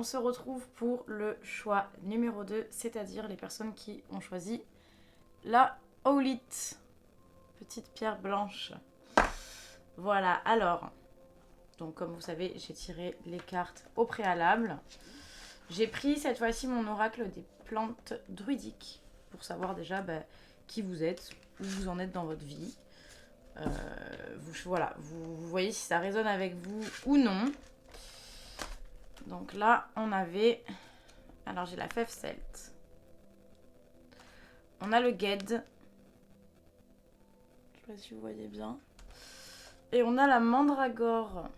se retrouve pour le choix numéro 2, c'est-à-dire les personnes qui ont choisi la Owlite. Petite pierre blanche. Voilà, alors, donc comme vous savez, j'ai tiré les cartes au préalable. J'ai pris cette fois-ci mon oracle des plantes druidiques pour savoir déjà qui vous êtes, où vous en êtes dans votre vie. Voilà, vous voyez si ça résonne avec vous ou non. Donc là, on avait... Alors j'ai la fève celte. On a le Ged. Je sais pas si vous voyez bien. Et on a la mandragore.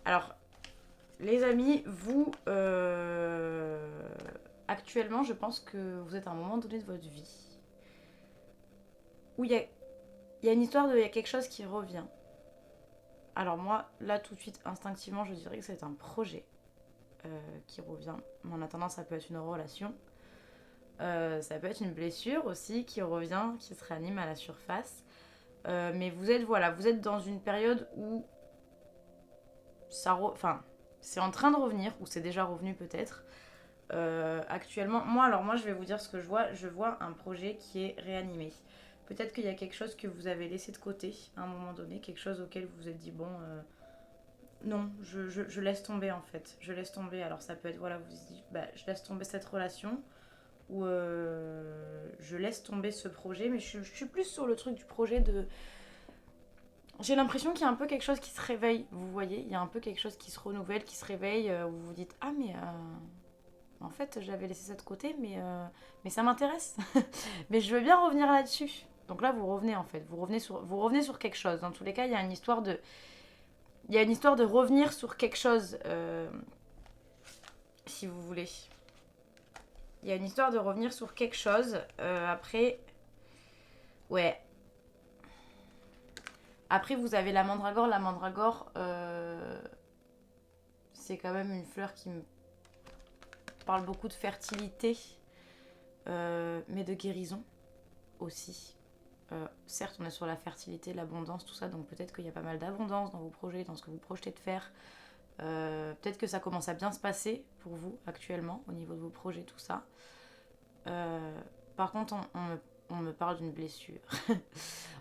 Alors, les amis, vous... actuellement, je pense que vous êtes à un moment donné de votre vie où il y a une histoire de... Il y a quelque chose qui revient. Alors moi, là, tout de suite, instinctivement, je dirais que c'est un projet qui revient. Mais en attendant, ça peut être une relation. Ça peut être une blessure aussi qui revient, qui se réanime à la surface. Mais vous êtes dans une période où c'est en train de revenir, ou c'est déjà revenu peut-être. Actuellement, moi, je vais vous dire ce que je vois. Je vois un projet qui est réanimé. Peut-être qu'il y a quelque chose que vous avez laissé de côté à un moment donné, quelque chose auquel vous vous êtes dit, bon, non, je laisse tomber en fait. Je laisse tomber. Alors ça peut être, voilà, vous vous dites, je laisse tomber cette relation, ou je laisse tomber ce projet, mais je suis plus sur le truc du projet de... J'ai l'impression qu'il y a un peu quelque chose qui se réveille, vous voyez, il y a un peu quelque chose qui se renouvelle, qui se réveille, où vous vous dites, ah mais en fait j'avais laissé ça de côté, mais ça m'intéresse, mais je veux bien revenir là-dessus. Donc là vous revenez en fait, vous revenez sur quelque chose. Dans tous les cas, il y a une histoire de revenir sur quelque chose, si vous voulez. Il y a une histoire de revenir sur quelque chose. Après, ouais. Après, vous avez la mandragore. La mandragore, c'est quand même une fleur qui me parle beaucoup de fertilité, mais de guérison aussi. Certes, on est sur la fertilité, l'abondance, tout ça, donc peut-être qu'il y a pas mal d'abondance dans vos projets, dans ce que vous projetez de faire. Peut-être que ça commence à bien se passer pour vous actuellement, au niveau de vos projets, tout ça. Par contre, on me parle d'une blessure.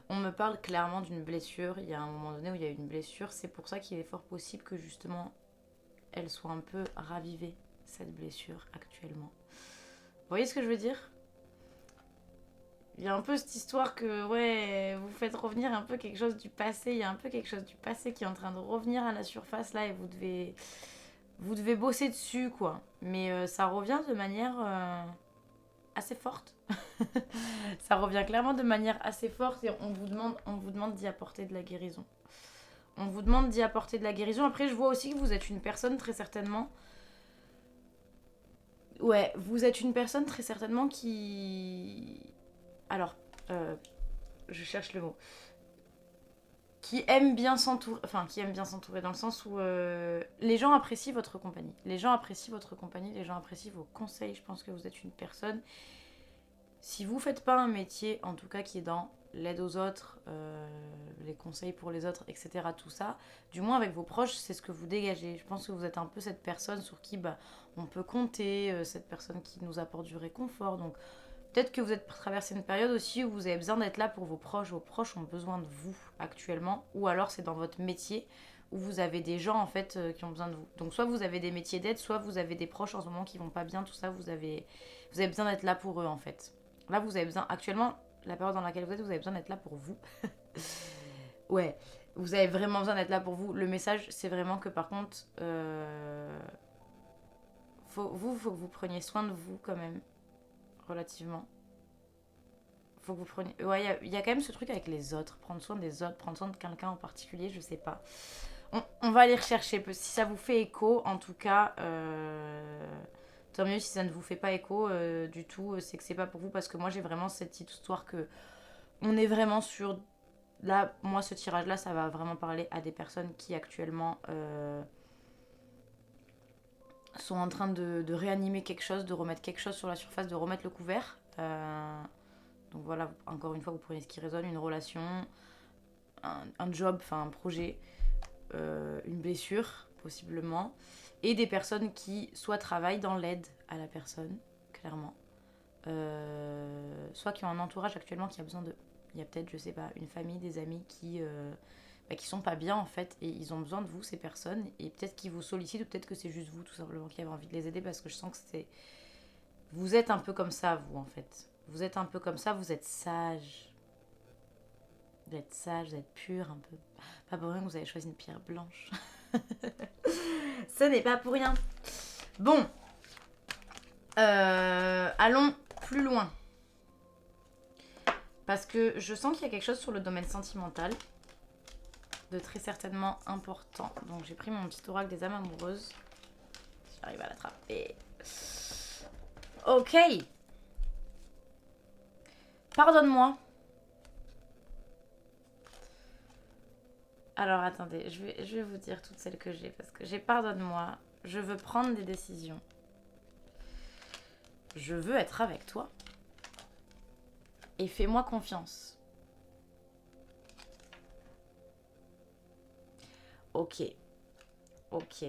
On me parle clairement d'une blessure. Il y a un moment donné où il y a eu une blessure. C'est pour ça qu'il est fort possible que justement, elle soit un peu ravivée, cette blessure actuellement. Vous voyez ce que je veux dire ? Il y a un peu cette histoire que, ouais, vous faites revenir un peu quelque chose du passé. Il y a un peu quelque chose du passé qui est en train de revenir à la surface là et vous devez bosser dessus, quoi. Mais ça revient de manière assez forte. Ça revient clairement de manière assez forte et on vous demande d'y apporter de la guérison. On vous demande d'y apporter de la guérison. Après, je vois aussi que vous êtes une personne très certainement... Ouais, vous êtes une personne très certainement qui... Alors, je cherche le mot. Qui aime bien s'entourer... Enfin, qui aime bien s'entourer dans le sens où les gens apprécient votre compagnie. Les gens apprécient votre compagnie, les gens apprécient vos conseils. Je pense que vous êtes une personne... Si vous ne faites pas un métier, en tout cas qui est dans l'aide aux autres, les conseils pour les autres, etc., tout ça, du moins avec vos proches, c'est ce que vous dégagez. Je pense que vous êtes un peu cette personne sur qui on peut compter, cette personne qui nous apporte du réconfort. Donc peut-être que vous êtes traversé une période aussi où vous avez besoin d'être là pour vos proches. Vos proches ont besoin de vous actuellement, ou alors c'est dans votre métier où vous avez des gens en fait qui ont besoin de vous. Donc soit vous avez des métiers d'aide, soit vous avez des proches en ce moment qui vont pas bien, tout ça, vous avez besoin d'être là pour eux en fait. Là, vous avez besoin, actuellement, la période dans laquelle vous avez besoin d'être là pour vous. Ouais, vous avez vraiment besoin d'être là pour vous. Le message, c'est vraiment que par contre, faut que vous preniez soin de vous quand même, relativement. Faut que vous preniez... Ouais, il y a quand même ce truc avec les autres, prendre soin des autres, prendre soin de quelqu'un en particulier, je sais pas. On va aller rechercher, si ça vous fait écho, en tout cas... Tant mieux si ça ne vous fait pas écho du tout, c'est que c'est pas pour vous parce que moi j'ai vraiment cette histoire que on est vraiment sur... Là, moi ce tirage là, ça va vraiment parler à des personnes qui actuellement sont en train de réanimer quelque chose, de remettre quelque chose sur la surface, de remettre le couvert. Donc voilà, encore une fois, vous prenez ce qui résonne, une relation, un job, enfin un projet, une blessure possiblement. Et des personnes qui soit travaillent dans l'aide à la personne, clairement, soit qui ont un entourage actuellement qui a besoin de... Il y a peut-être, je sais pas, une famille, des amis qui sont pas bien en fait, et ils ont besoin de vous, ces personnes, et peut-être qu'ils vous sollicitent, ou peut-être que c'est juste vous tout simplement qui avez envie de les aider, parce que je sens que c'est... Vous êtes un peu comme ça, vous, en fait. Vous êtes un peu comme ça, vous êtes sage. Vous êtes sage, vous êtes pur un peu. Pas pour rien que vous avez choisi une pierre blanche. Ce n'est pas pour rien. Bon. Allons plus loin. Parce que je sens qu'il y a quelque chose sur le domaine sentimental de très certainement important. Donc j'ai pris mon petit oracle des âmes amoureuses. J'arrive à l'attraper. Ok. Pardonne-moi. Alors attendez, je vais vous dire toutes celles que j'ai. Parce que j'ai pardonne-moi. Je veux prendre des décisions. Je veux être avec toi. Et fais-moi confiance. Ok. Ok.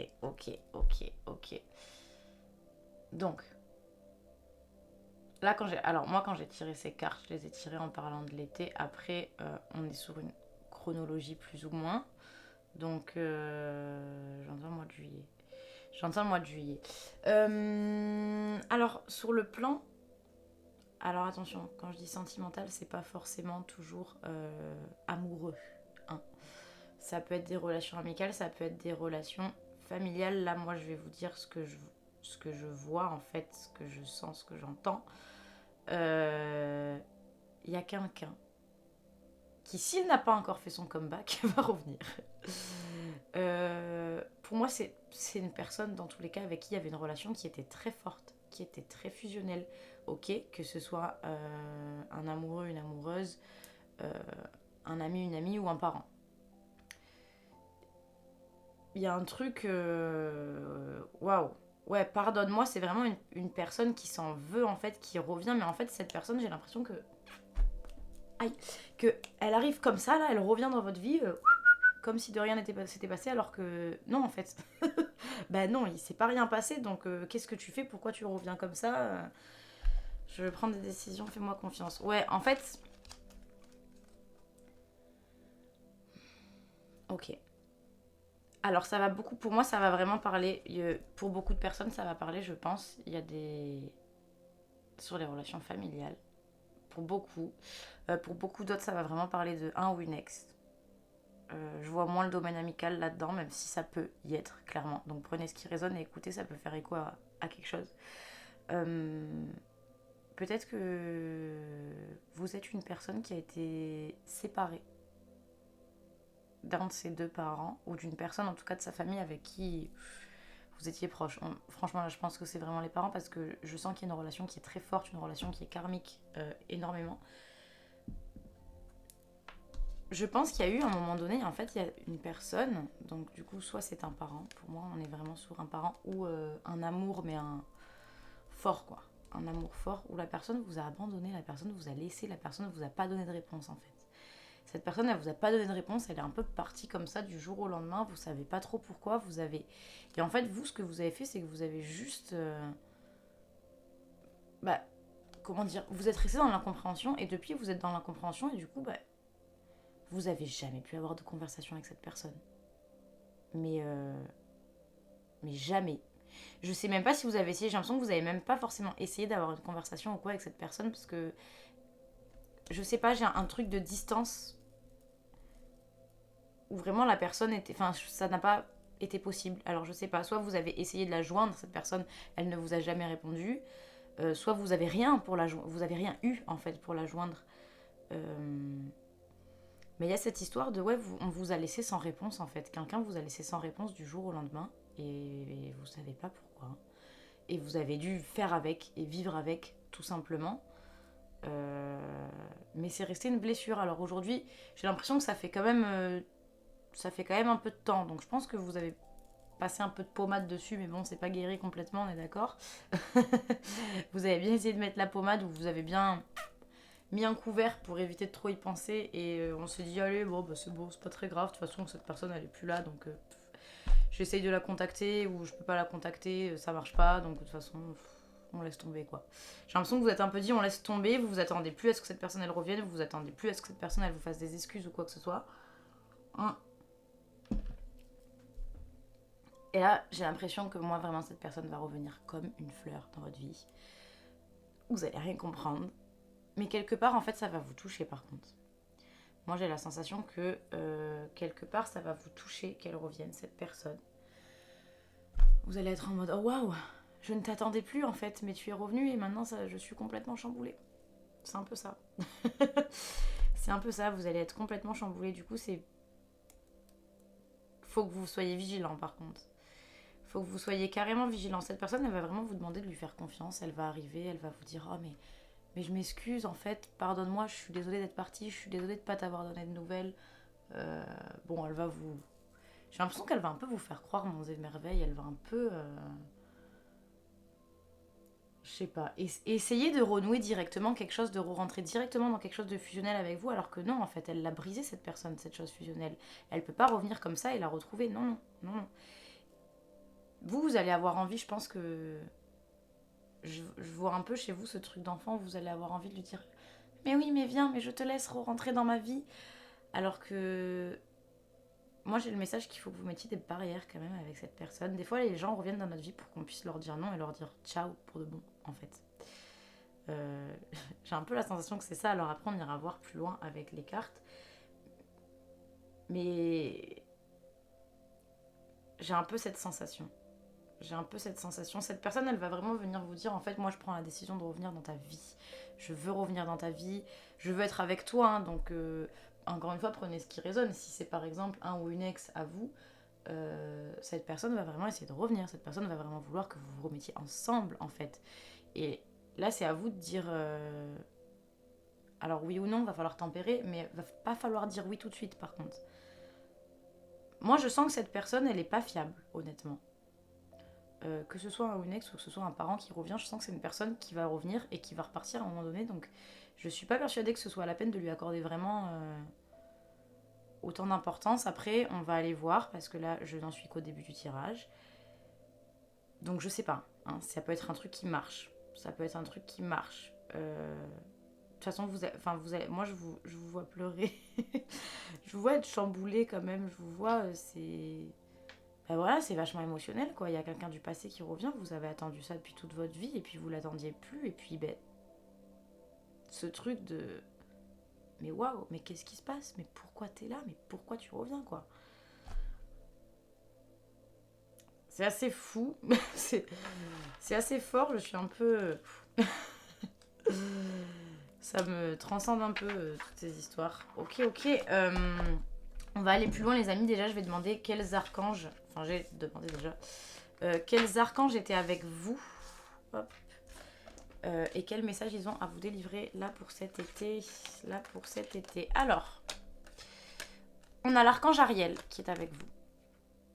Donc, là, quand j'ai tiré ces cartes, je les ai tirées en parlant de l'été. Après, on est sur une chronologie plus ou moins. Donc, j'entends le mois de juillet. Alors, sur le plan... Alors, attention, quand je dis sentimental, c'est pas forcément toujours amoureux. Hein. Ça peut être des relations amicales, ça peut être des relations familiales. Là, moi, je vais vous dire ce que je vois, en fait, ce que je sens, ce que j'entends. Y a quelqu'un qui, s'il n'a pas encore fait son comeback, va revenir. Pour moi, c'est une personne, dans tous les cas, avec qui il y avait une relation qui était très forte, qui était très fusionnelle. Ok, que ce soit un amoureux, une amoureuse, un ami, une amie ou un parent. Il y a un truc... Waouh. Ouais, pardonne-moi, c'est vraiment une personne qui s'en veut, en fait, qui revient. Mais en fait, cette personne, j'ai l'impression que... Aïe. Que elle arrive comme ça, là, elle revient dans votre vie... comme si de rien s'était passé, alors que non, en fait. Bah non, il s'est pas rien passé, donc qu'est-ce que tu fais? Pourquoi tu reviens comme ça? Je vais prendre des décisions, fais-moi confiance. Ouais, en fait... Ok. Alors ça va beaucoup, pour moi ça va vraiment parler, pour beaucoup de personnes ça va parler, je pense. Il y a des... sur les relations familiales, pour beaucoup. Pour beaucoup d'autres ça va vraiment parler de un ou une ex. Je vois moins le domaine amical là-dedans, même si ça peut y être, clairement. Donc prenez ce qui résonne et écoutez, ça peut faire écho à quelque chose. Peut-être que vous êtes une personne qui a été séparée d'un de ses deux parents, ou d'une personne en tout cas de sa famille avec qui vous étiez proche. Franchement, là, je pense que c'est vraiment les parents parce que je sens qu'il y a une relation qui est très forte, une relation qui est karmique énormément. Je pense qu'il y a eu un moment donné, en fait, il y a une personne, donc du coup, soit c'est un parent, pour moi, on est vraiment sur un parent, ou un amour, mais un fort, quoi. Un amour fort, où la personne vous a abandonné, la personne vous a laissé, la personne ne vous a pas donné de réponse, en fait. Cette personne, elle vous a pas donné de réponse, elle est un peu partie comme ça du jour au lendemain, vous savez pas trop pourquoi, vous avez... Et en fait, vous, ce que vous avez fait, c'est que vous avez juste... Bah, comment dire, vous êtes resté dans l'incompréhension, et depuis, vous êtes dans l'incompréhension, et du coup, bah, vous avez jamais pu avoir de conversation avec cette personne. Mais jamais. Je sais même pas si vous avez essayé, j'ai l'impression que vous avez même pas forcément essayé d'avoir une conversation ou quoi avec cette personne, parce que... Je sais pas, j'ai un truc de distance où vraiment la personne était... Enfin, ça n'a pas été possible. Alors je sais pas, soit vous avez essayé de la joindre, cette personne, elle ne vous a jamais répondu, soit vous avez rien pour la joindre, vous avez rien eu en fait pour la joindre. Mais il y a cette histoire de ouais, on vous a laissé sans réponse en fait. Quelqu'un vous a laissé sans réponse du jour au lendemain et vous savez pas pourquoi. Et vous avez dû faire avec et vivre avec tout simplement. Mais c'est resté une blessure. Alors aujourd'hui, j'ai l'impression que ça fait quand même un peu de temps. Donc je pense que vous avez passé un peu de pommade dessus, mais bon, c'est pas guéri complètement, on est d'accord. Vous avez bien essayé de mettre la pommade, ou vous avez bien mis un couvert pour éviter de trop y penser, et on s'est dit, allez, bon, bah, c'est bon, c'est pas très grave, de toute façon, cette personne, elle est plus là, donc j'essaye de la contacter ou je peux pas la contacter, ça marche pas, donc de toute façon, on laisse tomber quoi. J'ai l'impression que vous êtes un peu dit, on laisse tomber, vous vous attendez plus à ce que cette personne elle revienne, vous vous attendez plus à ce que cette personne elle vous fasse des excuses ou quoi que ce soit. Et là, j'ai l'impression que moi, vraiment, cette personne va revenir comme une fleur dans votre vie. Vous allez rien comprendre. Mais quelque part, en fait, ça va vous toucher par contre. Moi, j'ai la sensation que quelque part, ça va vous toucher qu'elle revienne, cette personne. Vous allez être en mode, oh waouh, je ne t'attendais plus en fait, mais tu es revenu et maintenant ça, je suis complètement chamboulée. C'est un peu ça. C'est un peu ça, vous allez être complètement chamboulé. Du coup, c'est... Faut que vous soyez vigilant par contre. Faut que vous soyez carrément vigilant. Cette personne, elle va vraiment vous demander de lui faire confiance. Elle va arriver, elle va vous dire, oh mais je m'excuse en fait, pardonne-moi, je suis désolée d'être partie, je suis désolée de pas t'avoir donné de nouvelles. Bon, elle va vous... J'ai l'impression qu'elle va un peu vous faire croire monts et merveilles, elle va un peu... Je sais pas, essayer de renouer directement quelque chose, de rentrer directement dans quelque chose de fusionnel avec vous, alors que non, en fait, elle l'a brisé cette personne, cette chose fusionnelle. Elle peut pas revenir comme ça et la retrouver, non, non, non. Vous allez avoir envie, je pense que... Je vois un peu chez vous ce truc d'enfant, vous allez avoir envie de lui dire mais oui, mais viens, mais je te laisse rentrer dans ma vie. Alors que moi, j'ai le message qu'il faut que vous mettiez des barrières quand même avec cette personne. Des fois, les gens reviennent dans notre vie pour qu'on puisse leur dire non et leur dire ciao pour de bon, en fait. J'ai un peu la sensation que c'est ça. Alors après, on ira voir plus loin avec les cartes. Mais j'ai un peu cette sensation. Cette personne, elle va vraiment venir vous dire en fait, moi, je prends la décision de revenir dans ta vie. Je veux revenir dans ta vie. Je veux être avec toi. Hein, donc, encore une fois, prenez ce qui résonne. Si c'est par exemple un ou une ex à vous, cette personne va vraiment essayer de revenir. Cette personne va vraiment vouloir que vous vous remettiez ensemble, en fait. Et là, c'est à vous de dire... Alors oui ou non, va falloir tempérer, mais va pas falloir dire oui tout de suite, par contre. Moi, je sens que cette personne, elle est pas fiable, honnêtement. Que ce soit un ou une ex ou que ce soit un parent qui revient, je sens que c'est une personne qui va revenir et qui va repartir à un moment donné. Donc, je suis pas persuadée que ce soit la peine de lui accorder vraiment autant d'importance. Après, on va aller voir parce que là, je n'en suis qu'au début du tirage. Donc, je sais pas. Hein, ça peut être un truc qui marche. Ça peut être un truc qui marche. De toute façon, moi, je vous vois pleurer. Je vous vois être chamboulé quand même. Je vous vois, c'est... Ben voilà, c'est vachement émotionnel, quoi. Il y a quelqu'un du passé qui revient, vous avez attendu ça depuis toute votre vie, et puis vous l'attendiez plus, et puis, ben... Ce truc de... Mais waouh, mais qu'est-ce qui se passe? Mais pourquoi t'es là? Mais pourquoi tu reviens, quoi? C'est assez fou. c'est assez fort, je suis un peu... Ça me transcende un peu, toutes ces histoires. Ok. On va aller plus loin, les amis. Déjà, je vais demander quels archanges... Enfin, j'ai demandé déjà. Quels archanges étaient avec vous? Hop. Et quel message ils ont à vous délivrer là pour cet été. Alors, on a l'archange Ariel qui est avec vous.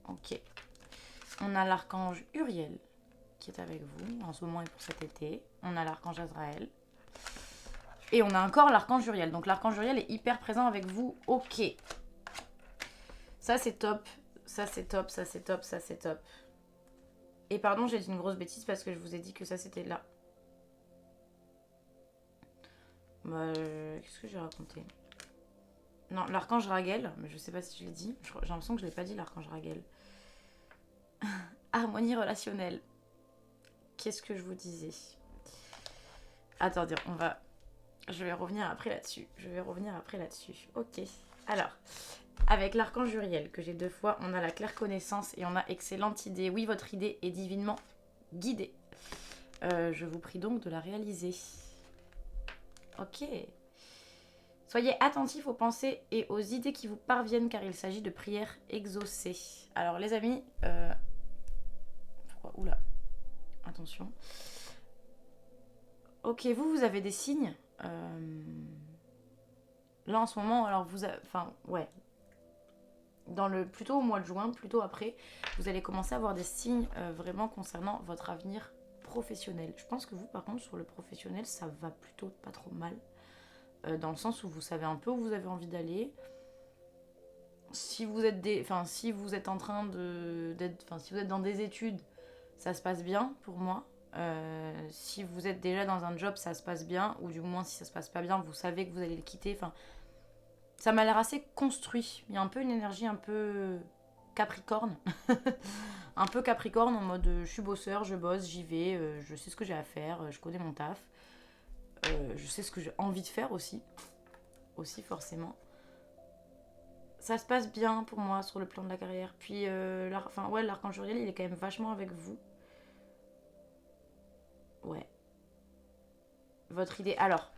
Ok. On a l'archange Uriel qui est avec vous en ce moment et pour cet été. On a l'archange Azraël. Et on a encore l'archange Uriel. Donc l'archange Uriel est hyper présent avec vous. Ok. Ça c'est top. Ça c'est top. Et pardon, j'ai dit une grosse bêtise parce que je vous ai dit que ça c'était là. Qu'est-ce que j'ai raconté? Non, l'archange Raguel, mais je sais pas si je l'ai dit. J'ai l'impression que je l'ai pas dit, l'archange Raguel. Harmonie relationnelle. Qu'est-ce que je vous disais? Attendez, je vais revenir après là-dessus. Ok. Alors, avec l'archange Uriel, que j'ai 2 fois, on a la claire connaissance et on a excellente idée. Oui, votre idée est divinement guidée. Je vous prie donc de la réaliser. Ok. Soyez attentifs aux pensées et aux idées qui vous parviennent car il s'agit de prières exaucées. Alors les amis, oula, attention. Ok, vous avez des signes. Là en ce moment, alors plutôt au mois de juin, plutôt après, vous allez commencer à avoir des signes vraiment concernant votre avenir professionnel. Je pense que vous, par contre, sur le professionnel, ça va plutôt pas trop mal. Dans le sens où vous savez un peu où vous avez envie d'aller. si vous êtes si vous êtes en train si vous êtes dans des études, ça se passe bien pour moi. Si vous êtes déjà dans un job, ça se passe bien, ou du moins si ça se passe pas bien, vous savez que vous allez le quitter. Enfin, ça m'a l'air assez construit. Il y a un peu une énergie un peu Capricorne. Un peu Capricorne en mode je suis bosseur, je bosse, j'y vais, je sais ce que j'ai à faire, je connais mon taf. Je sais ce que j'ai envie de faire aussi. Aussi forcément. Ça se passe bien pour moi sur le plan de la carrière. Puis l'archange Uriel, il est quand même vachement avec vous. Ouais. Votre idée. Alors,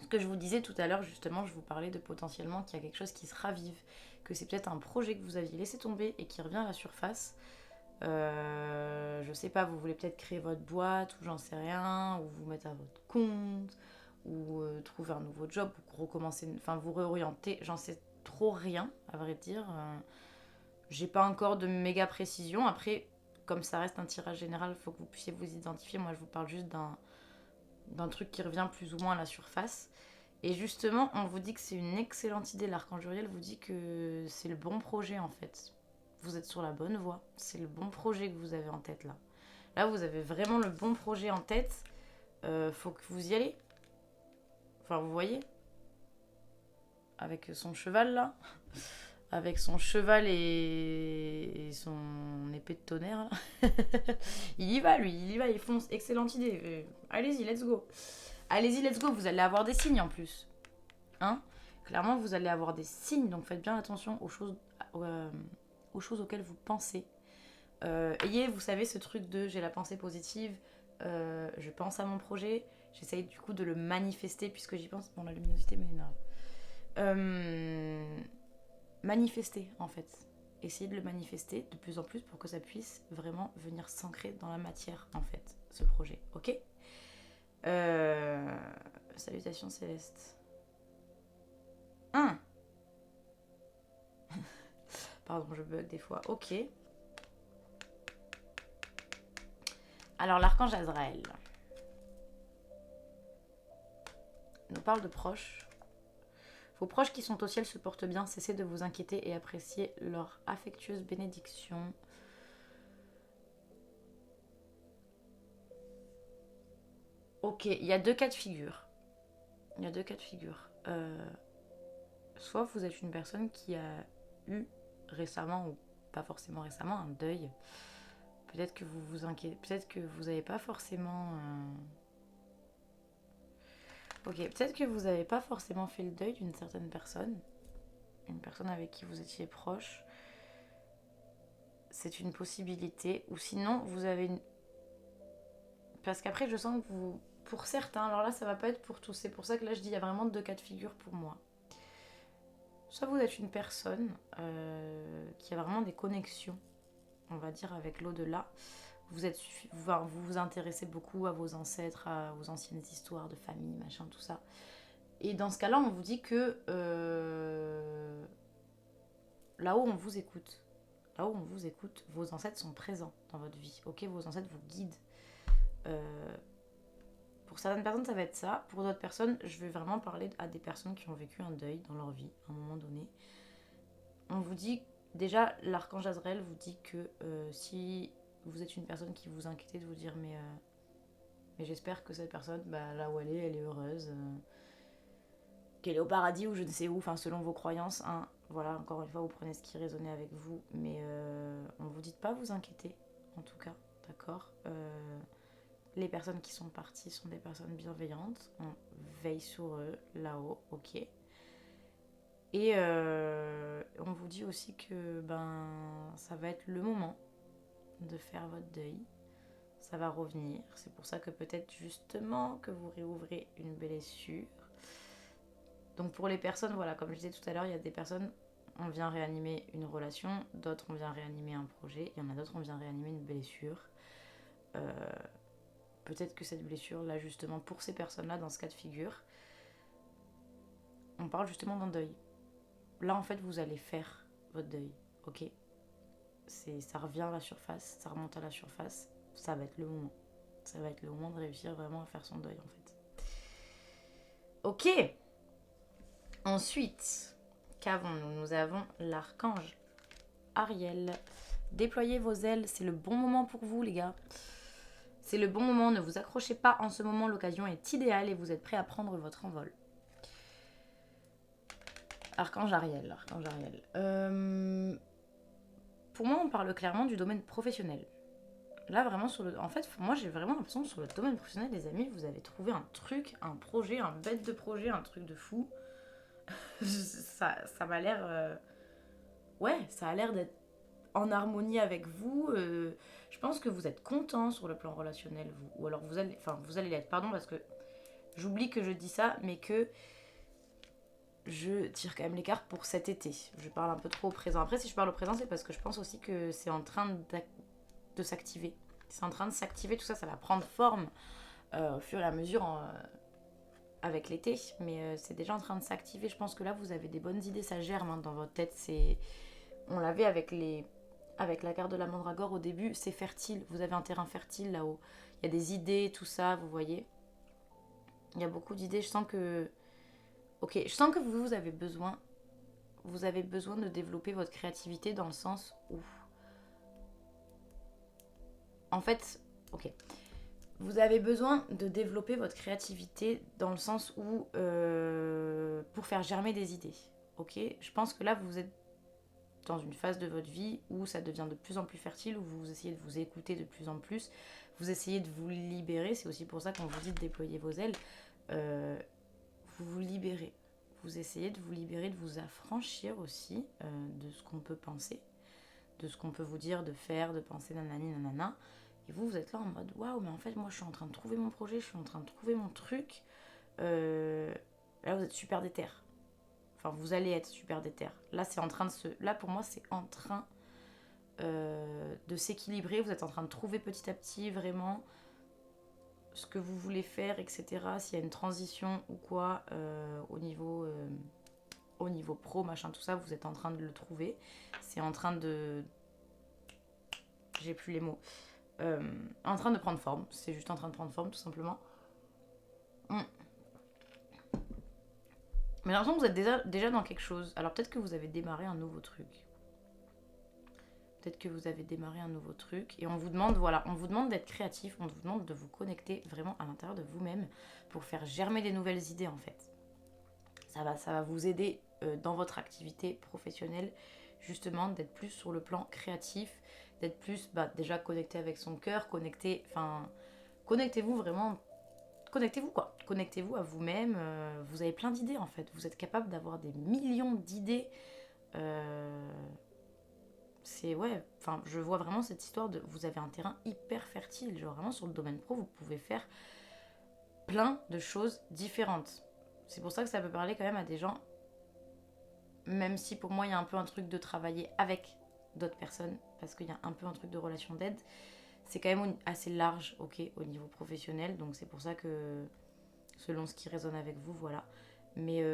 ce que je vous disais tout à l'heure, justement, je vous parlais de potentiellement qu'il y a quelque chose qui se ravive, que c'est peut-être un projet que vous aviez laissé tomber et qui revient à la surface. Je sais pas, vous voulez peut-être créer votre boîte, ou j'en sais rien, ou vous mettre à votre compte, ou trouver un nouveau job, ou recommencer, enfin vous réorienter, j'en sais trop rien, à vrai dire. J'ai pas encore de méga précision. Après, comme ça reste un tirage général, il faut que vous puissiez vous identifier. Moi, je vous parle juste d'un truc qui revient plus ou moins à la surface. Et justement, on vous dit que c'est une excellente idée. L'archange Uriel vous dit que c'est le bon projet en fait. Vous êtes sur la bonne voie. C'est le bon projet que vous avez en tête là. Là, vous avez vraiment le bon projet en tête. Faut que vous y allez. Enfin, vous voyez. Avec son cheval là. Avec son cheval et son épée de tonnerre. Il y va, lui, il y va, il fonce. Excellente idée. Allez-y, let's go. Allez-y, let's go. Vous allez avoir des signes en plus. Hein? Clairement, vous allez avoir des signes. Donc faites bien attention aux choses auxquelles vous pensez. Ayez, vous savez, ce truc de j'ai la pensée positive. Je pense à mon projet. J'essaye du coup de le manifester puisque j'y pense. Bon, la luminosité m'énerve. Manifester en fait. Essayez de le manifester de plus en plus pour que ça puisse vraiment venir s'ancrer dans la matière en fait, ce projet. Ok. Salutations Céleste. Pardon, je bug des fois. Ok. Alors l'archange Azraël nous parle de proches. Vos proches qui sont au ciel se portent bien, cessez de vous inquiéter et appréciez leur affectueuse bénédiction. Ok, il y a deux cas de figure. Soit vous êtes une personne qui a eu récemment, ou pas forcément récemment, un deuil. Peut-être que vous vous inquiétez, peut-être que vous n'avez pas forcément... Ok, peut-être que vous n'avez pas forcément fait le deuil d'une certaine personne. Une personne avec qui vous étiez proche. C'est une possibilité. Ou sinon, vous avez une... Parce qu'après, je sens que vous... Pour certains, alors là, ça va pas être pour tous. C'est pour ça que là, je dis, il y a vraiment deux cas de figure pour moi. Soit vous êtes une personne qui a vraiment des connexions, on va dire, avec l'au-delà. Vous vous intéressez beaucoup à vos ancêtres, aux anciennes histoires de famille, machin, tout ça. Et dans ce cas-là, on vous dit que là-haut, on vous écoute. Là-haut, on vous écoute. Vos ancêtres sont présents dans votre vie. Ok, vos ancêtres vous guident. Pour certaines personnes, ça va être ça. Pour d'autres personnes, je vais vraiment parler à des personnes qui ont vécu un deuil dans leur vie, à un moment donné. On vous dit, déjà, l'archange Azraël vous dit que si vous êtes une personne qui vous inquiétez de vous dire, mais j'espère que cette personne, là où elle est heureuse, qu'elle est au paradis ou je ne sais où, enfin selon vos croyances. Hein. Voilà, encore une fois, vous prenez ce qui résonnait avec vous, mais on ne vous dit de pas vous inquiéter, en tout cas, d'accord. Les personnes qui sont parties sont des personnes bienveillantes. On veille sur eux là-haut, ok. Et on vous dit aussi que ça va être le moment de faire votre deuil. Ça va revenir. C'est pour ça que peut-être justement que vous réouvrez une blessure. Donc pour les personnes, voilà, comme je disais tout à l'heure, il y a des personnes, on vient réanimer une relation, d'autres on vient réanimer un projet, il y en a d'autres on vient réanimer une blessure. Peut-être que cette blessure, là justement, pour ces personnes-là, dans ce cas de figure, on parle justement d'un deuil. Là, en fait, vous allez faire votre deuil, ok? Ça revient à la surface, ça remonte à la surface, ça va être le moment. Ça va être le moment de réussir vraiment à faire son deuil, en fait. Ok. Ensuite, qu'avons-nous? Nous avons l'archange Ariel. Déployez vos ailes, c'est le bon moment pour vous les gars. C'est le bon moment, ne vous accrochez pas en ce moment, l'occasion est idéale et vous êtes prêts à prendre votre envol. Archange Ariel, archange Ariel. Pour moi, on parle clairement du domaine professionnel. Là, vraiment, en fait, moi, j'ai vraiment l'impression que sur le domaine professionnel, les amis, vous avez trouvé un truc, un projet, un bête de projet, un truc de fou. ça m'a l'air... Ouais, ça a l'air d'être en harmonie avec vous. Je pense que vous êtes content sur le plan relationnel, vous. Ou alors vous allez l'être. Pardon, parce que j'oublie que je dis ça, mais que je tire quand même les cartes pour cet été. Je parle un peu trop au présent. Après, si je parle au présent, c'est parce que je pense aussi que c'est en train de s'activer. C'est en train de s'activer, tout ça, ça va prendre forme au fur et à mesure avec l'été. Mais c'est déjà en train de s'activer. Je pense que là, vous avez des bonnes idées, ça germe hein, dans votre tête. On l'avait avec la carte de la mandragore au début, c'est fertile. Vous avez un terrain fertile là-haut. Il y a des idées, tout ça, vous voyez. Il y a beaucoup d'idées. Je sens que vous avez besoin de développer votre créativité dans le sens où... En fait, ok. Vous avez besoin de développer votre créativité dans le sens où... pour faire germer des idées. Ok. Je pense que là, vous êtes dans une phase de votre vie où ça devient de plus en plus fertile, où vous essayez de vous écouter de plus en plus, vous essayez de vous libérer. C'est aussi pour ça qu'on vous dit de déployer vos ailes. Vous vous libérez. Vous essayez de vous libérer, de vous affranchir aussi de ce qu'on peut penser, de ce qu'on peut vous dire, de faire, de penser, nanani, nanana. Et vous êtes là en mode waouh, mais en fait, moi je suis en train de trouver mon projet, je suis en train de trouver mon truc. Là, vous êtes super déter. Enfin, vous allez être super déter. Là, c'est en train de se. Là, pour moi, c'est en train de s'équilibrer. Vous êtes en train de trouver petit à petit vraiment ce que vous voulez faire, etc. S'il y a une transition ou quoi au niveau pro, machin, tout ça, vous êtes en train de le trouver. C'est en train de... J'ai plus les mots. En train de prendre forme. C'est juste en train de prendre forme, tout simplement. Mais j'ai l'impression que vous êtes déjà dans quelque chose. Alors peut-être que vous avez démarré un nouveau truc. Peut-être que vous avez démarré un nouveau truc. Et on vous demande, voilà, on vous demande d'être créatif. On vous demande de vous connecter vraiment à l'intérieur de vous-même pour faire germer des nouvelles idées, en fait. Ça va vous aider dans votre activité professionnelle, justement, d'être plus sur le plan créatif, d'être plus déjà connecté avec son cœur, connectez-vous vraiment, connectez-vous quoi, connectez-vous à vous-même, vous avez plein d'idées en fait, vous êtes capable d'avoir des millions d'idées, je vois vraiment cette histoire de, vous avez un terrain hyper fertile, genre vraiment sur le domaine pro, vous pouvez faire plein de choses différentes. C'est pour ça que ça peut parler quand même à des gens, même si pour moi il y a un peu un truc de travailler avec d'autres personnes, parce qu'il y a un peu un truc de relation d'aide, c'est quand même assez large, ok, au niveau professionnel, donc c'est pour ça que selon ce qui résonne avec vous, voilà. Mais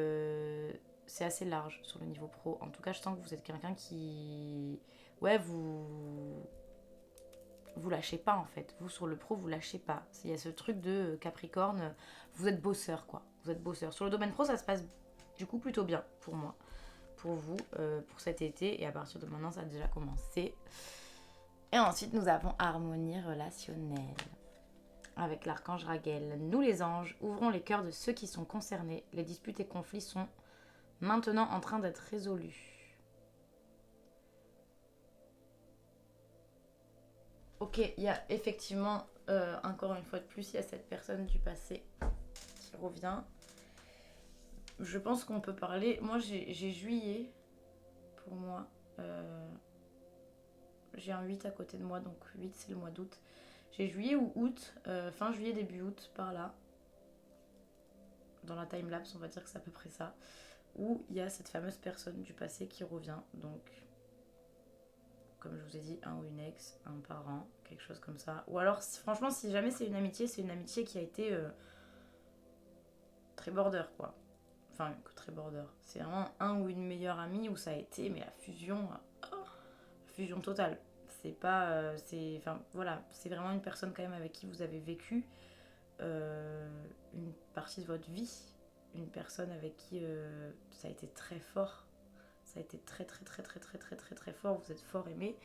c'est assez large sur le niveau pro. En tout cas, je sens que vous êtes quelqu'un qui... Ouais, vous lâchez pas en fait. Vous sur le pro, vous lâchez pas. Il y a ce truc de Capricorne, vous êtes bosseur quoi. Vous êtes bosseur. Sur le domaine pro, ça se passe du coup plutôt bien pour moi, pour vous, pour cet été. Et à partir de maintenant, ça a déjà commencé. Et ensuite, nous avons harmonie relationnelle. Avec l'archange Raguel. Nous les anges, ouvrons les cœurs de ceux qui sont concernés. Les disputes et conflits sont maintenant en train d'être résolus. Ok, il y a effectivement, encore une fois de plus, il y a cette personne du passé qui revient. Je pense qu'on peut parler... Moi, j'ai juillet, pour moi. J'ai un 8 à côté de moi, donc 8 c'est le mois d'août. J'ai juillet ou août, fin juillet, début août, par là. Dans la timelapse, on va dire que c'est à peu près ça. Où il y a cette fameuse personne du passé qui revient. Donc, comme je vous ai dit, un ou une ex, un parent, quelque chose comme ça. Ou alors, franchement, si jamais c'est une amitié qui a été très border, quoi. Enfin, très border. C'est vraiment un ou une meilleure amie où ça a été, mais la fusion totale. C'est pas... enfin, voilà, c'est vraiment une personne quand même avec qui vous avez vécu une partie de votre vie. Une personne avec qui ça a été très fort. ça a été très très très très très très très très fort, vous êtes fort aimé.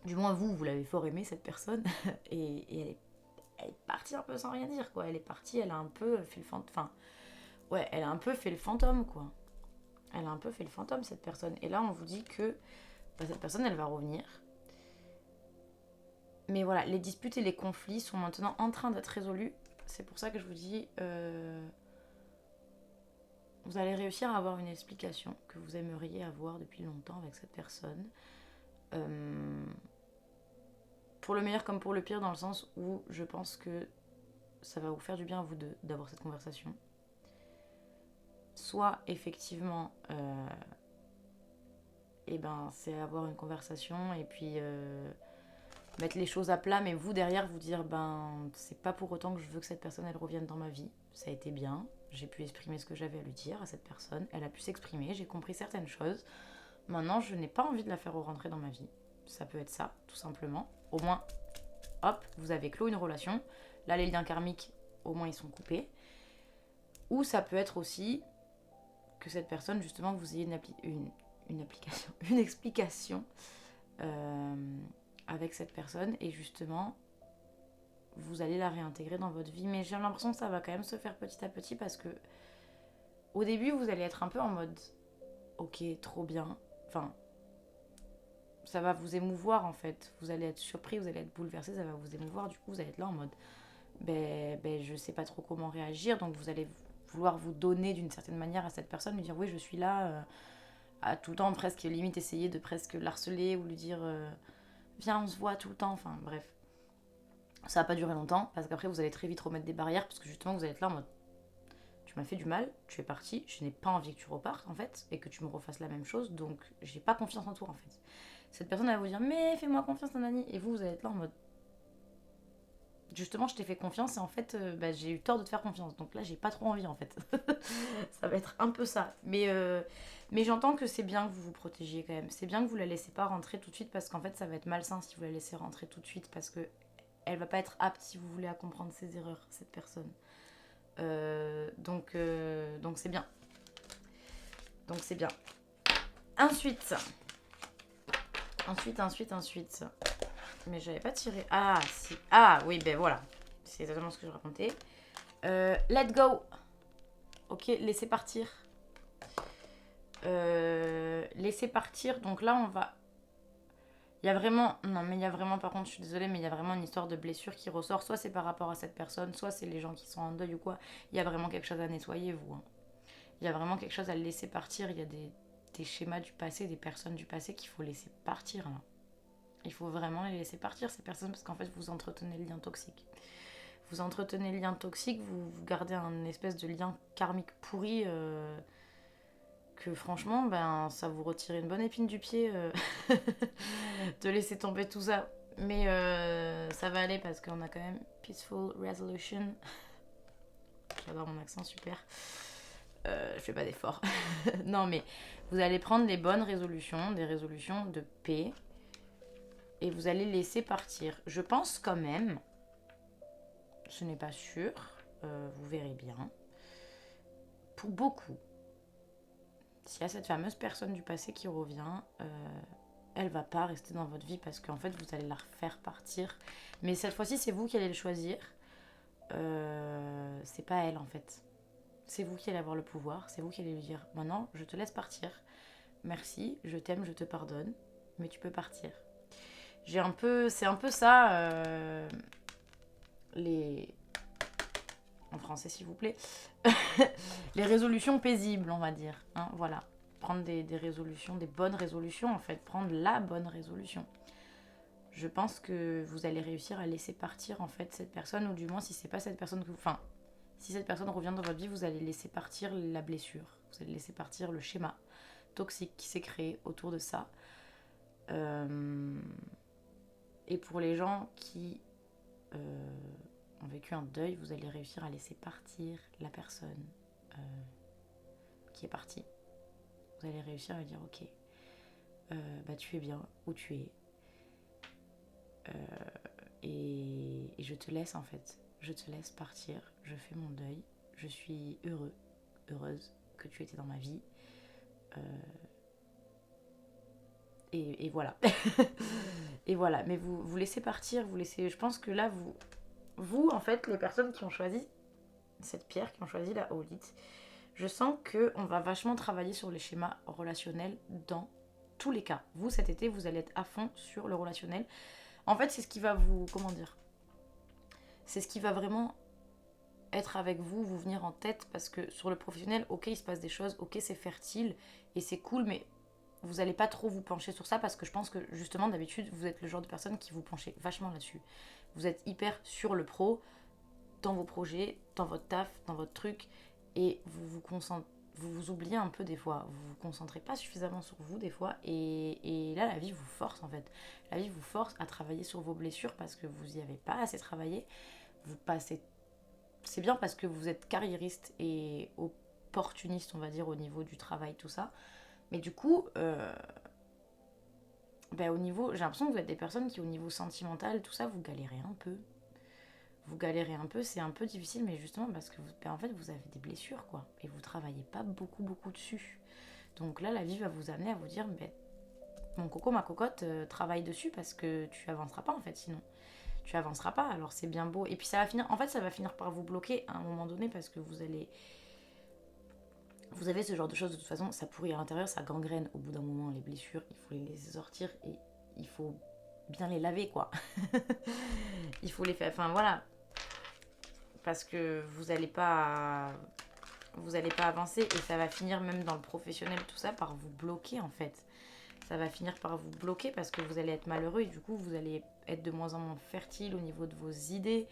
Du moins vous l'avez fort aimé cette personne, et elle est partie un peu sans rien dire, quoi. Elle est partie, elle a un peu fait le fantôme, enfin, ouais, elle a un peu fait le fantôme, quoi. Elle a un peu fait le fantôme, cette personne. Et là, on vous dit que cette personne, elle va revenir. Mais voilà, les disputes et les conflits sont maintenant en train d'être résolus. C'est pour ça que je vous dis, vous allez réussir à avoir une explication que vous aimeriez avoir depuis longtemps avec cette personne. Pour le meilleur comme pour le pire, dans le sens où je pense que ça va vous faire du bien à vous deux d'avoir cette conversation. Soit effectivement, c'est avoir une conversation et puis mettre les choses à plat, mais vous derrière vous dire c'est pas pour autant que je veux que cette personne elle revienne dans ma vie. Ça a été bien, j'ai pu exprimer ce que j'avais à lui dire à cette personne, elle a pu s'exprimer, j'ai compris certaines choses. Maintenant, je n'ai pas envie de la faire rentrer dans ma vie. Ça peut être ça, tout simplement. Au moins, hop, vous avez clos une relation. Là, les liens karmiques, au moins, ils sont coupés. Ou ça peut être aussi que cette personne, justement, vous ayez une explication avec cette personne. Et justement, vous allez la réintégrer dans votre vie. Mais j'ai l'impression que ça va quand même se faire petit à petit parce que au début, vous allez être un peu en mode ok, trop bien. Enfin, ça va vous émouvoir en fait. Vous allez être surpris, vous allez être bouleversé, ça va vous émouvoir. Du coup, vous allez être là en mode je sais pas trop comment réagir. Donc, vous allez vouloir vous donner d'une certaine manière à cette personne, lui dire oui, je suis là, à tout le temps, presque limite essayer de presque l'harceler ou lui dire viens, on se voit tout le temps. Enfin, bref. Ça va pas durer longtemps parce qu'après, vous allez très vite remettre des barrières parce que justement, vous allez être là en mode tu m'as fait du mal, tu es parti, je n'ai pas envie que tu repartes en fait et que tu me refasses la même chose, donc j'ai pas confiance en toi en fait. Cette personne elle va vous dire mais fais-moi confiance Nanani, et vous allez être là en mode justement je t'ai fait confiance et en fait j'ai eu tort de te faire confiance, donc là j'ai pas trop envie en fait. Ça va être un peu ça, mais j'entends que c'est bien que vous vous protégiez quand même, c'est bien que vous la laissez pas rentrer tout de suite parce qu'en fait ça va être malsain si vous la laissez rentrer tout de suite parce que elle va pas être apte si vous voulez à comprendre ses erreurs, cette personne. Donc c'est bien. Donc c'est bien. Ensuite. Mais j'avais pas tiré. Ah, si. Ah, oui, ben voilà. C'est exactement ce que je racontais. Let go. Ok, laissez partir. Laissez partir. Donc là, on va... Il y a vraiment... Non, mais il y a vraiment... Par contre, je suis désolée, mais il y a vraiment une histoire de blessure qui ressort. Soit c'est par rapport à cette personne, soit c'est les gens qui sont en deuil ou quoi. Il y a vraiment quelque chose à nettoyer, vous. Hein. Il y a vraiment quelque chose à laisser partir. Il y a des schémas du passé, des personnes du passé qu'il faut laisser partir. Là. Il faut vraiment les laisser partir, ces personnes, parce qu'en fait, vous entretenez le lien toxique. Vous entretenez le lien toxique, vous gardez un espèce de lien karmique pourri que franchement, ça vous retire une bonne épine du pied de laisser tomber tout ça. Mais ça va aller parce qu'on a quand même Peaceful Resolution. J'adore mon accent, super. Je fais pas d'effort. Non, mais vous allez prendre les bonnes résolutions, des résolutions de paix, et vous allez laisser partir. Je pense quand même, ce n'est pas sûr, vous verrez bien, pour beaucoup, s'il y a cette fameuse personne du passé qui revient, elle va pas rester dans votre vie parce qu'en fait vous allez la refaire partir. Mais cette fois-ci, c'est vous qui allez le choisir. C'est pas elle en fait. C'est vous qui allez avoir le pouvoir, c'est vous qui allez lui dire maintenant je te laisse partir, merci, je t'aime, je te pardonne, mais tu peux partir. C'est un peu ça, en français s'il vous plaît, les résolutions paisibles on va dire, hein, voilà. Prendre des résolutions, des bonnes résolutions en fait, prendre la bonne résolution. Je pense que vous allez réussir à laisser partir en fait cette personne, ou du moins si c'est pas cette personne que vous... Enfin, si cette personne revient dans votre vie, vous allez laisser partir la blessure, vous allez laisser partir le schéma toxique qui s'est créé autour de ça. Et pour les gens qui ont vécu un deuil, vous allez réussir à laisser partir la personne qui est partie. Vous allez réussir à lui dire ok, tu es bien où tu es. Et je te laisse en fait. Je te laisse partir. Je fais mon deuil. Je suis heureuse que tu étais dans ma vie. Et voilà. Et voilà. Mais vous laissez partir, vous laissez. Je pense que là, vous, en fait, les personnes qui ont choisi cette pierre, qui ont choisi la Aulite, je sens qu'on va vachement travailler sur les schémas relationnels dans tous les cas. Vous, cet été, vous allez être à fond sur le relationnel. En fait, c'est ce qui va vous... Comment dire ? C'est ce qui va vraiment être avec vous, vous venir en tête, parce que sur le professionnel, ok, il se passe des choses, ok, c'est fertile, et c'est cool, mais vous n'allez pas trop vous pencher sur ça, parce que je pense que, justement, d'habitude, vous êtes le genre de personne qui vous penchez vachement là-dessus. Vous êtes hyper sur le pro, dans vos projets, dans votre taf, dans votre truc, et vous vous oubliez un peu des fois, vous vous concentrez pas suffisamment sur vous des fois, et là la vie vous force en fait. La vie vous force à travailler sur vos blessures parce que vous y avez pas assez travaillé. Vous passez, c'est bien parce que vous êtes carriériste et opportuniste on va dire au niveau du travail tout ça, mais du coup au niveau, j'ai l'impression que vous êtes des personnes qui au niveau sentimental tout ça vous galérez un peu. Vous galérez un peu, c'est un peu difficile, mais justement parce que en fait vous avez des blessures quoi, et vous travaillez pas beaucoup dessus. Donc là la vie va vous amener à vous dire mon coco, ma cocotte, travaille dessus parce que tu avanceras pas en fait sinon. Tu avanceras pas, alors c'est bien beau. Et puis ça va finir, en fait ça va finir par vous bloquer à un moment donné parce que vous avez ce genre de choses de toute façon, ça pourrit à l'intérieur, ça gangrène au bout d'un moment les blessures, il faut les laisser sortir et il faut bien les laver quoi. Il faut les faire, enfin voilà. Parce que vous allez pas avancer et ça va finir même dans le professionnel tout ça par vous bloquer en fait. Ça va finir par vous bloquer parce que vous allez être malheureux et du coup vous allez être de moins en moins fertile au niveau de vos idées.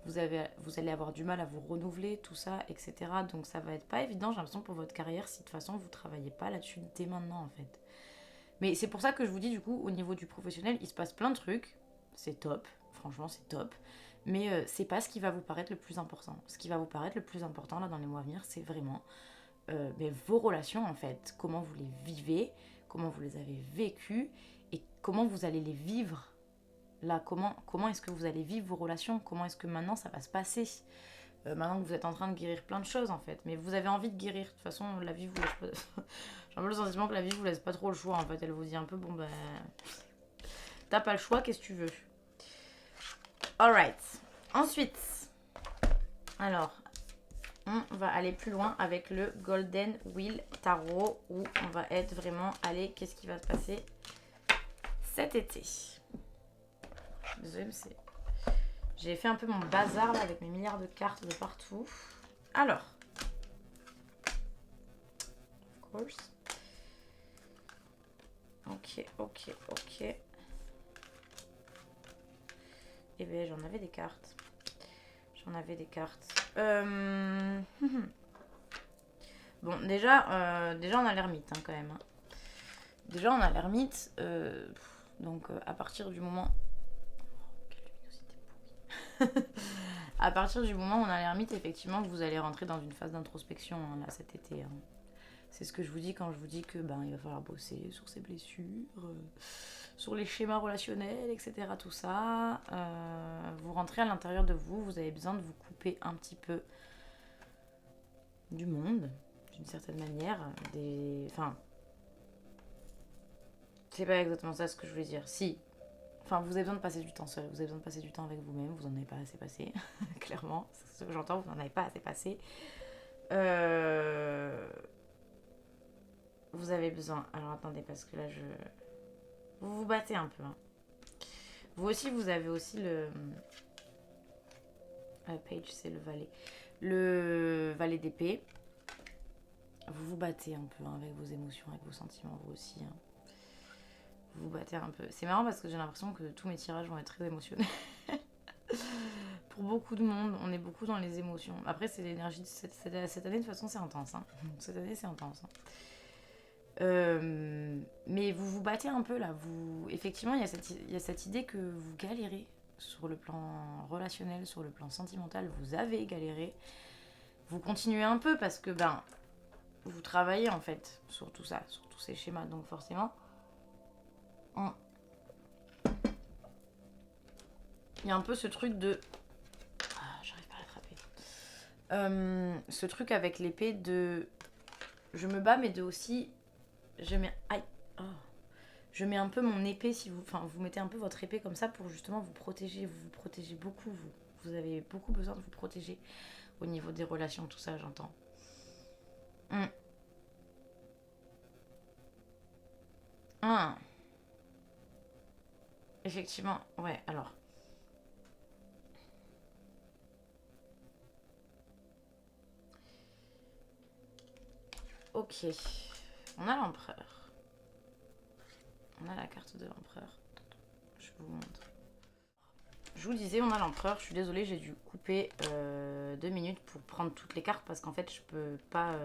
Vous allez avoir du mal à vous renouveler, tout ça, etc. Donc ça va être pas évident, j'ai l'impression, pour votre carrière si de toute façon vous travaillez pas là-dessus dès maintenant en fait. Mais c'est pour ça que je vous dis du coup au niveau du professionnel il se passe plein de trucs. C'est top, franchement c'est top. Mais c'est pas ce qui va vous paraître le plus important. Ce qui va vous paraître le plus important là dans les mois à venir, c'est vraiment vos relations en fait. Comment vous les vivez, comment vous les avez vécues et comment vous allez les vivre. Là, comment est-ce que vous allez vivre vos relations? Comment est-ce que maintenant ça va se passer? Maintenant que vous êtes en train de guérir plein de choses en fait. Mais vous avez envie de guérir. De toute façon, la vie vous laisse pas... J'ai un peu le sentiment que la vie vous laisse pas trop le choix en fait. Elle vous dit un peu, bon t'as pas le choix, qu'est-ce que tu veux? Alright. Ensuite, alors, on va aller plus loin avec le Golden Wheel Tarot où on va être vraiment, allez, qu'est-ce qui va se passer cet été? Désolée, mais j'ai fait un peu mon bazar là avec mes milliards de cartes de partout. Alors, of course. Ok. Eh bien, j'en avais des cartes. Bon, déjà, on a l'ermite quand même. Hein. Déjà, on a l'ermite. Donc, à partir du moment... Oh, quelle luminosité pourrie. À partir du moment où on a l'ermite, effectivement, vous allez rentrer dans une phase d'introspection là, cet été. Hein. C'est ce que je vous dis quand je vous dis que il va falloir bosser sur ses blessures, sur les schémas relationnels, etc. Tout ça. Vous rentrez à l'intérieur de vous, vous avez besoin de vous couper un petit peu du monde, d'une certaine manière. Enfin, c'est pas exactement ça ce que je voulais dire. Si. Enfin, vous avez besoin de passer du temps seul, vous avez besoin de passer du temps avec vous-même, vous en avez pas assez passé, clairement. C'est ce que j'entends, vous n'en avez pas assez passé. Vous avez besoin... Alors attendez, parce que là, vous vous battez un peu. Hein. Vous aussi, vous avez aussi le... Page, c'est le valet. Le valet d'épée. Vous vous battez un peu hein, avec vos émotions, avec vos sentiments, vous aussi. Hein. Vous vous battez un peu. C'est marrant parce que j'ai l'impression que tous mes tirages vont être très émotionnels. Pour beaucoup de monde, on est beaucoup dans les émotions. Après, c'est l'énergie de cette année, de toute façon, c'est intense. Hein. Cette année, c'est intense. Hein. Mais vous vous battez un peu là. Effectivement, il y a cette idée que vous galérez sur le plan relationnel, sur le plan sentimental. Vous avez galéré. Vous continuez un peu parce que vous travaillez en fait sur tout ça, sur tous ces schémas. Donc forcément, il y a un peu ce truc de... j'arrive pas à l'attraper. Ce truc avec l'épée de... Je me bats, mais de aussi je mets... Aïe. Oh. Je mets un peu mon épée, si vous... Enfin, vous mettez un peu votre épée comme ça pour justement vous protéger. Vous vous protégez beaucoup, vous. Vous avez beaucoup besoin de vous protéger au niveau des relations, tout ça, j'entends. Ah. Effectivement, ouais, alors. Ok. On a l'empereur. On a la carte de l'empereur. Je vous montre. Je vous disais, on a l'empereur. Je suis désolée, j'ai dû couper 2 minutes pour prendre toutes les cartes parce qu'en fait, je peux pas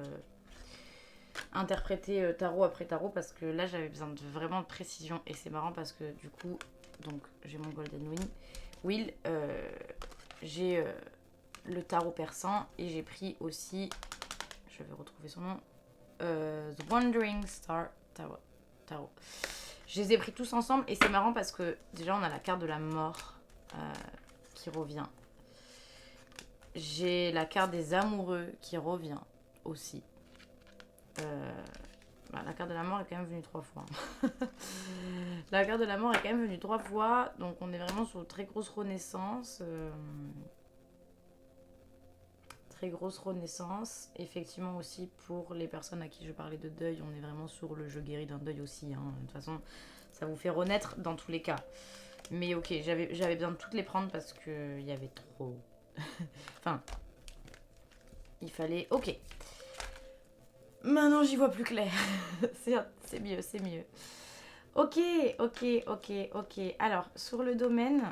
interpréter tarot après tarot parce que là, j'avais besoin de vraiment de précision. Et c'est marrant parce que du coup, donc j'ai mon Golden Wheel. J'ai le tarot persan et j'ai pris aussi, je vais retrouver son nom, The Wandering Star Tarot. Je les ai pris tous ensemble et c'est marrant parce que déjà on a la carte de la mort qui revient. J'ai la carte des amoureux qui revient aussi. La carte de la mort est quand même venue 3 fois. La carte de la mort est quand même venue 3 fois. Donc on est vraiment sur une très grosse renaissance. Très grosse renaissance. Effectivement aussi pour les personnes à qui je parlais de deuil, on est vraiment sur le jeu guéri d'un deuil aussi. Hein. De toute façon, ça vous fait renaître dans tous les cas. Mais ok, j'avais besoin de toutes les prendre parce qu'il y avait trop... enfin, il fallait... Ok. Maintenant, j'y vois plus clair. c'est mieux, c'est mieux. Ok. Alors, sur le domaine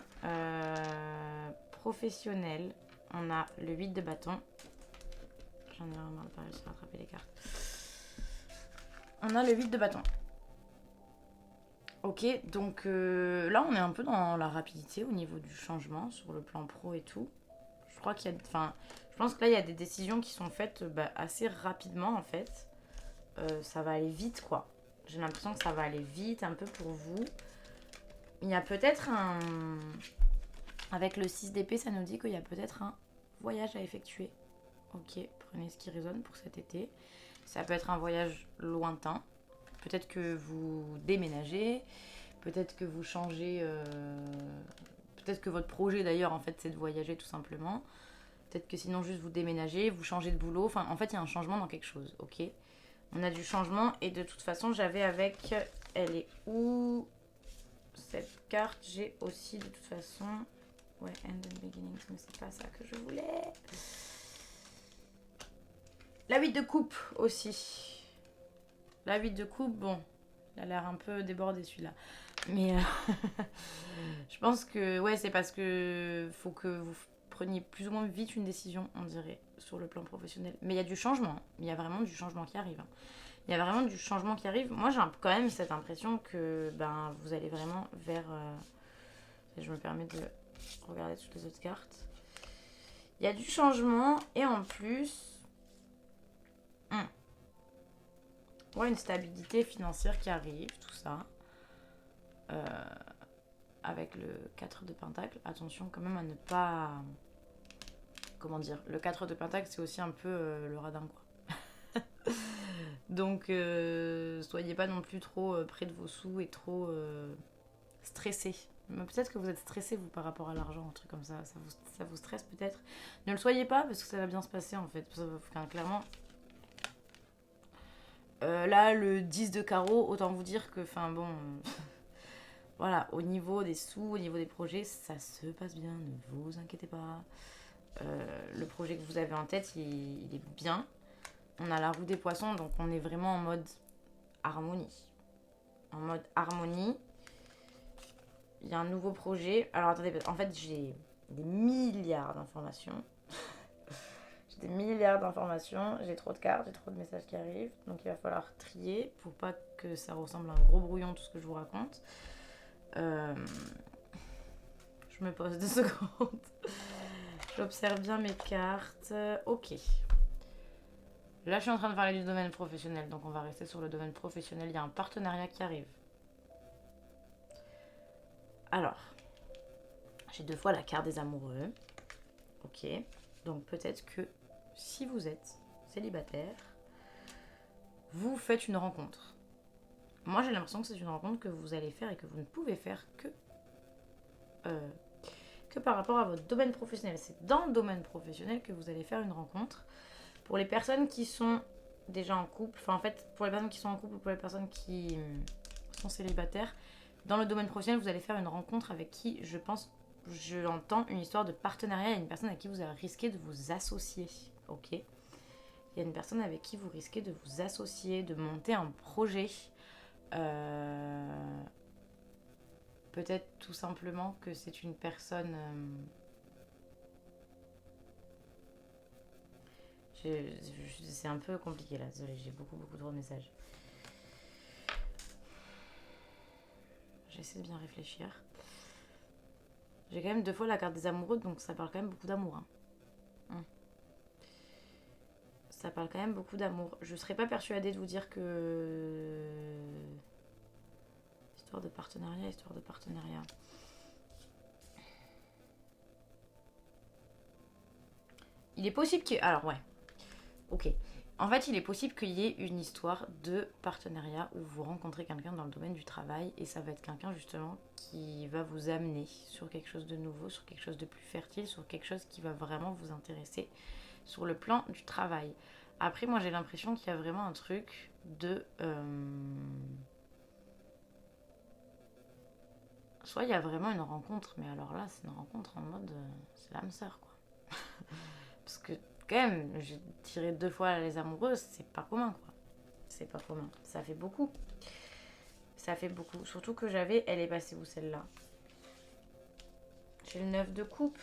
professionnel, on a le 8 de bâton. J'en ai vraiment pas réussi à rattraper les cartes. On a le 8 de bâton. Ok, donc là, on est un peu dans la rapidité au niveau du changement sur le plan pro et tout. Je crois qu'il y a... Enfin, je pense que là, il y a des décisions qui sont faites assez rapidement, en fait. Ça va aller vite, quoi. J'ai l'impression que ça va aller vite, un peu pour vous. Il y a peut-être un... Avec le 6 d'épée, ça nous dit qu'il y a peut-être un voyage à effectuer. Ok, prenez ce qui résonne pour cet été. Ça peut être un voyage lointain. Peut-être que vous déménagez. Peut-être que vous changez... Peut-être que votre projet, d'ailleurs, en fait, c'est de voyager tout simplement. Peut-être que sinon, juste vous déménagez, vous changez de boulot. Enfin, en fait, il y a un changement dans quelque chose, ok ? On a du changement et de toute façon, j'avais avec... Elle est où cette carte? J'ai aussi de toute façon... Ouais, End and Beginnings, mais c'est pas ça que je voulais. La 8 de coupe aussi. La 8 de coupe, bon, il a l'air un peu débordé celui-là. Mais je pense que ouais, c'est parce que faut que vous preniez plus ou moins vite une décision, on dirait, sur le plan professionnel. Mais il y a du changement, il y a vraiment du changement qui arrive. Il y a vraiment du changement qui arrive. Moi, j'ai quand même cette impression que vous allez vraiment vers... je me permets de regarder toutes les autres cartes. Il y a du changement et en plus... Ouais, une stabilité financière qui arrive, tout ça. Avec le 4 de Pentacle. Attention quand même à ne pas... Comment dire? Le 4 de Pentacle, c'est aussi un peu le radin, quoi. Donc, soyez pas non plus trop près de vos sous et trop stressé. Peut-être que vous êtes stressé, vous, par rapport à l'argent, un truc comme ça. Ça vous stresse peut-être. Ne le soyez pas, parce que ça va bien se passer, en fait. Enfin, clairement... là, le 10 de carreau, autant vous dire que, enfin bon, voilà, au niveau des sous, au niveau des projets, ça se passe bien, ne vous inquiétez pas. Le projet que vous avez en tête, il est bien. On a la roue des poissons, donc on est vraiment en mode harmonie. En mode harmonie. Il y a un nouveau projet. Alors attendez, en fait, j'ai des milliards d'informations. J'ai des milliards d'informations, j'ai trop de cartes, j'ai trop de messages qui arrivent. Donc il va falloir trier pour pas que ça ressemble à un gros brouillon tout ce que je vous raconte. Je me pose 2 secondes. J'observe bien mes cartes. Ok. Là, je suis en train de parler du domaine professionnel, donc on va rester sur le domaine professionnel. Il y a un partenariat qui arrive. Alors, j'ai 2 fois la carte des amoureux. Ok. Donc peut-être que si vous êtes célibataire, vous faites une rencontre. moi j'ai l'impression que c'est une rencontre que vous allez faire et que vous ne pouvez faire que par rapport à votre domaine professionnel. C'est dans le domaine professionnel que vous allez faire une rencontre. Pour les personnes qui sont déjà en couple, enfin en fait pour les personnes qui sont en couple ou pour les personnes qui sont célibataires, dans le domaine professionnel vous allez faire une rencontre avec qui je l'entends une histoire de partenariat. Il y a une personne avec qui vous allez risquer de vous associer, ok. Il y a une personne avec qui vous risquez de vous associer, de monter un projet. Peut-être tout simplement que c'est une personne... c'est un peu compliqué là, désolé, j'ai beaucoup trop de messages. J'essaie de bien réfléchir. J'ai quand même 2 fois la carte des amoureux, donc ça parle quand même beaucoup d'amour. Ça parle quand même beaucoup d'amour. Je serais pas persuadée de vous dire que... Histoire de partenariat. Il est possible que... Alors ouais, ok. En fait, il est possible qu'il y ait une histoire de partenariat où vous rencontrez quelqu'un dans le domaine du travail et ça va être quelqu'un justement qui va vous amener sur quelque chose de nouveau, sur quelque chose de plus fertile, sur quelque chose qui va vraiment vous intéresser sur le plan du travail. Après, moi j'ai l'impression qu'il y a vraiment un truc de... Soit il y a vraiment une rencontre, mais alors là c'est une rencontre en mode... c'est l'âme sœur quoi. Parce que quand même, j'ai tiré 2 fois les amoureuses, c'est pas commun quoi. C'est pas commun. Ça fait beaucoup. Ça fait beaucoup. Surtout que elle est passée où celle-là? J'ai le 9 de coupe.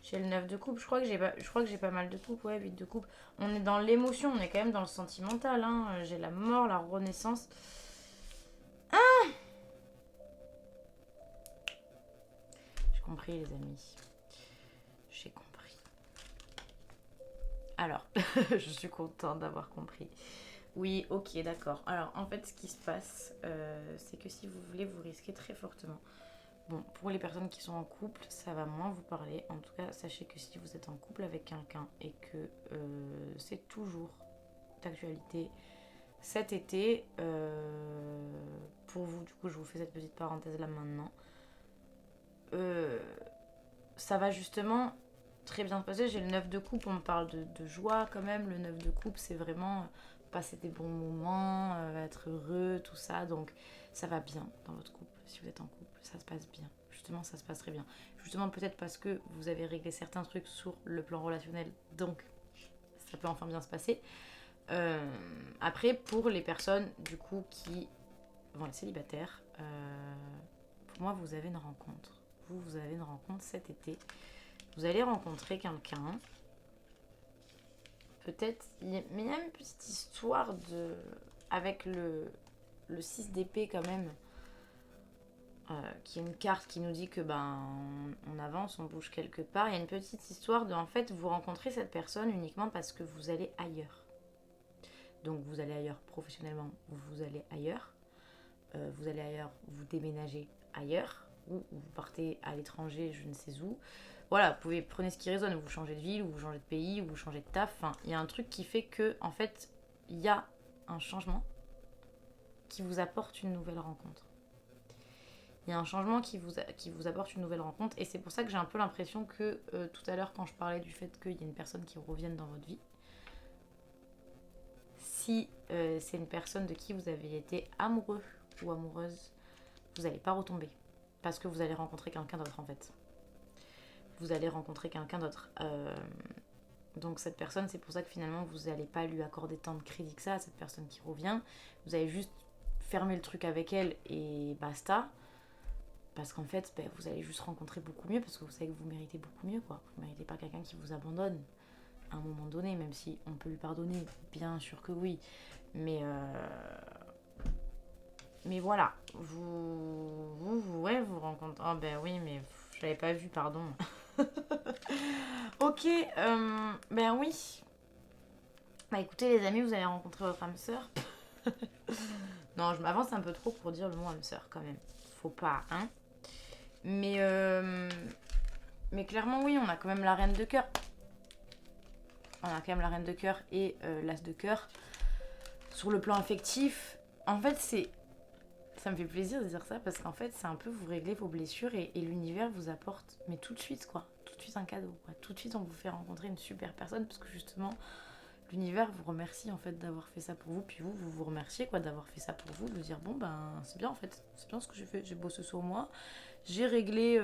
Je crois que j'ai pas mal de coupe, ouais, 8 de coupe. On est dans l'émotion, on est quand même dans le sentimental. Hein. J'ai la mort, la renaissance. J'ai compris les amis. J'ai compris. Alors, je suis contente d'avoir compris. Oui, ok, d'accord. Alors, en fait, ce qui se passe, c'est que si vous voulez, vous risquez très fortement. Bon, pour les personnes qui sont en couple, ça va moins vous parler. En tout cas, sachez que si vous êtes en couple avec quelqu'un et que c'est toujours d'actualité cet été, pour vous, du coup, je vous fais cette petite parenthèse là maintenant, ça va justement très bien se passer. J'ai le 9 de coupe, on me parle de joie quand même. Le 9 de coupe, c'est vraiment passer des bons moments, être heureux, tout ça. Donc ça va bien dans votre couple. Si vous êtes en couple, ça se passe bien. Justement, ça se passe très bien. Justement, peut-être parce que vous avez réglé certains trucs sur le plan relationnel. Donc ça peut enfin bien se passer. Après, pour les personnes du coup qui vont être célibataires, pour moi, vous avez une rencontre. Vous avez une rencontre cet été. Vous allez rencontrer quelqu'un. Peut-être, mais il y a une petite histoire avec le 6 d'épée quand même. Qui est une carte qui nous dit que on avance, on bouge quelque part. Il y a une petite histoire de, en fait, vous rencontrez cette personne uniquement parce que vous allez ailleurs. Donc vous allez ailleurs professionnellement, vous allez ailleurs. Vous allez ailleurs, vous déménagez ailleurs. Ou vous partez à l'étranger, je ne sais où. Voilà, prenez ce qui résonne, vous changez de ville, ou vous changez de pays, ou vous changez de taf. Enfin, il y a un truc qui fait que, en fait, il y a un changement qui vous apporte une nouvelle rencontre. Il y a un changement qui vous apporte une nouvelle rencontre. Et c'est pour ça que j'ai un peu l'impression que tout à l'heure, quand je parlais du fait qu'il y a une personne qui revienne dans votre vie, si c'est une personne de qui vous avez été amoureux ou amoureuse, vous n'allez pas retomber. Parce que vous allez rencontrer quelqu'un d'autre en fait. Vous allez rencontrer quelqu'un d'autre. Donc cette personne, c'est pour ça que finalement vous n'allez pas lui accorder tant de crédit que ça à cette personne qui revient. Vous allez juste fermer le truc avec elle et basta. Parce qu'en fait, vous allez juste rencontrer beaucoup mieux parce que vous savez que vous méritez beaucoup mieux quoi. Vous ne méritez pas quelqu'un qui vous abandonne à un moment donné, même si on peut lui pardonner, bien sûr que oui. Mais voilà, vous rencontrez... Oh ben oui, mais je l'avais pas vu, pardon. Ok, ben oui. Bah écoutez les amis, vous allez rencontrer votre âme sœur. Non, je m'avance un peu trop pour dire le mot âme sœur quand même. Faut pas, hein. Mais clairement oui, on a quand même la reine de cœur. On a quand même la reine de cœur et l'as de cœur. Sur le plan affectif, En fait, ça me fait plaisir de dire ça parce qu'en fait, c'est un peu vous réglez vos blessures et l'univers vous apporte, mais tout de suite, quoi. Tout de suite un cadeau, quoi. Tout de suite, on vous fait rencontrer une super personne parce que justement, l'univers vous remercie en fait d'avoir fait ça pour vous. Puis vous remerciez, quoi, d'avoir fait ça pour vous. De dire, bon, ben, c'est bien en fait. C'est bien ce que j'ai fait. J'ai bossé sur moi. J'ai réglé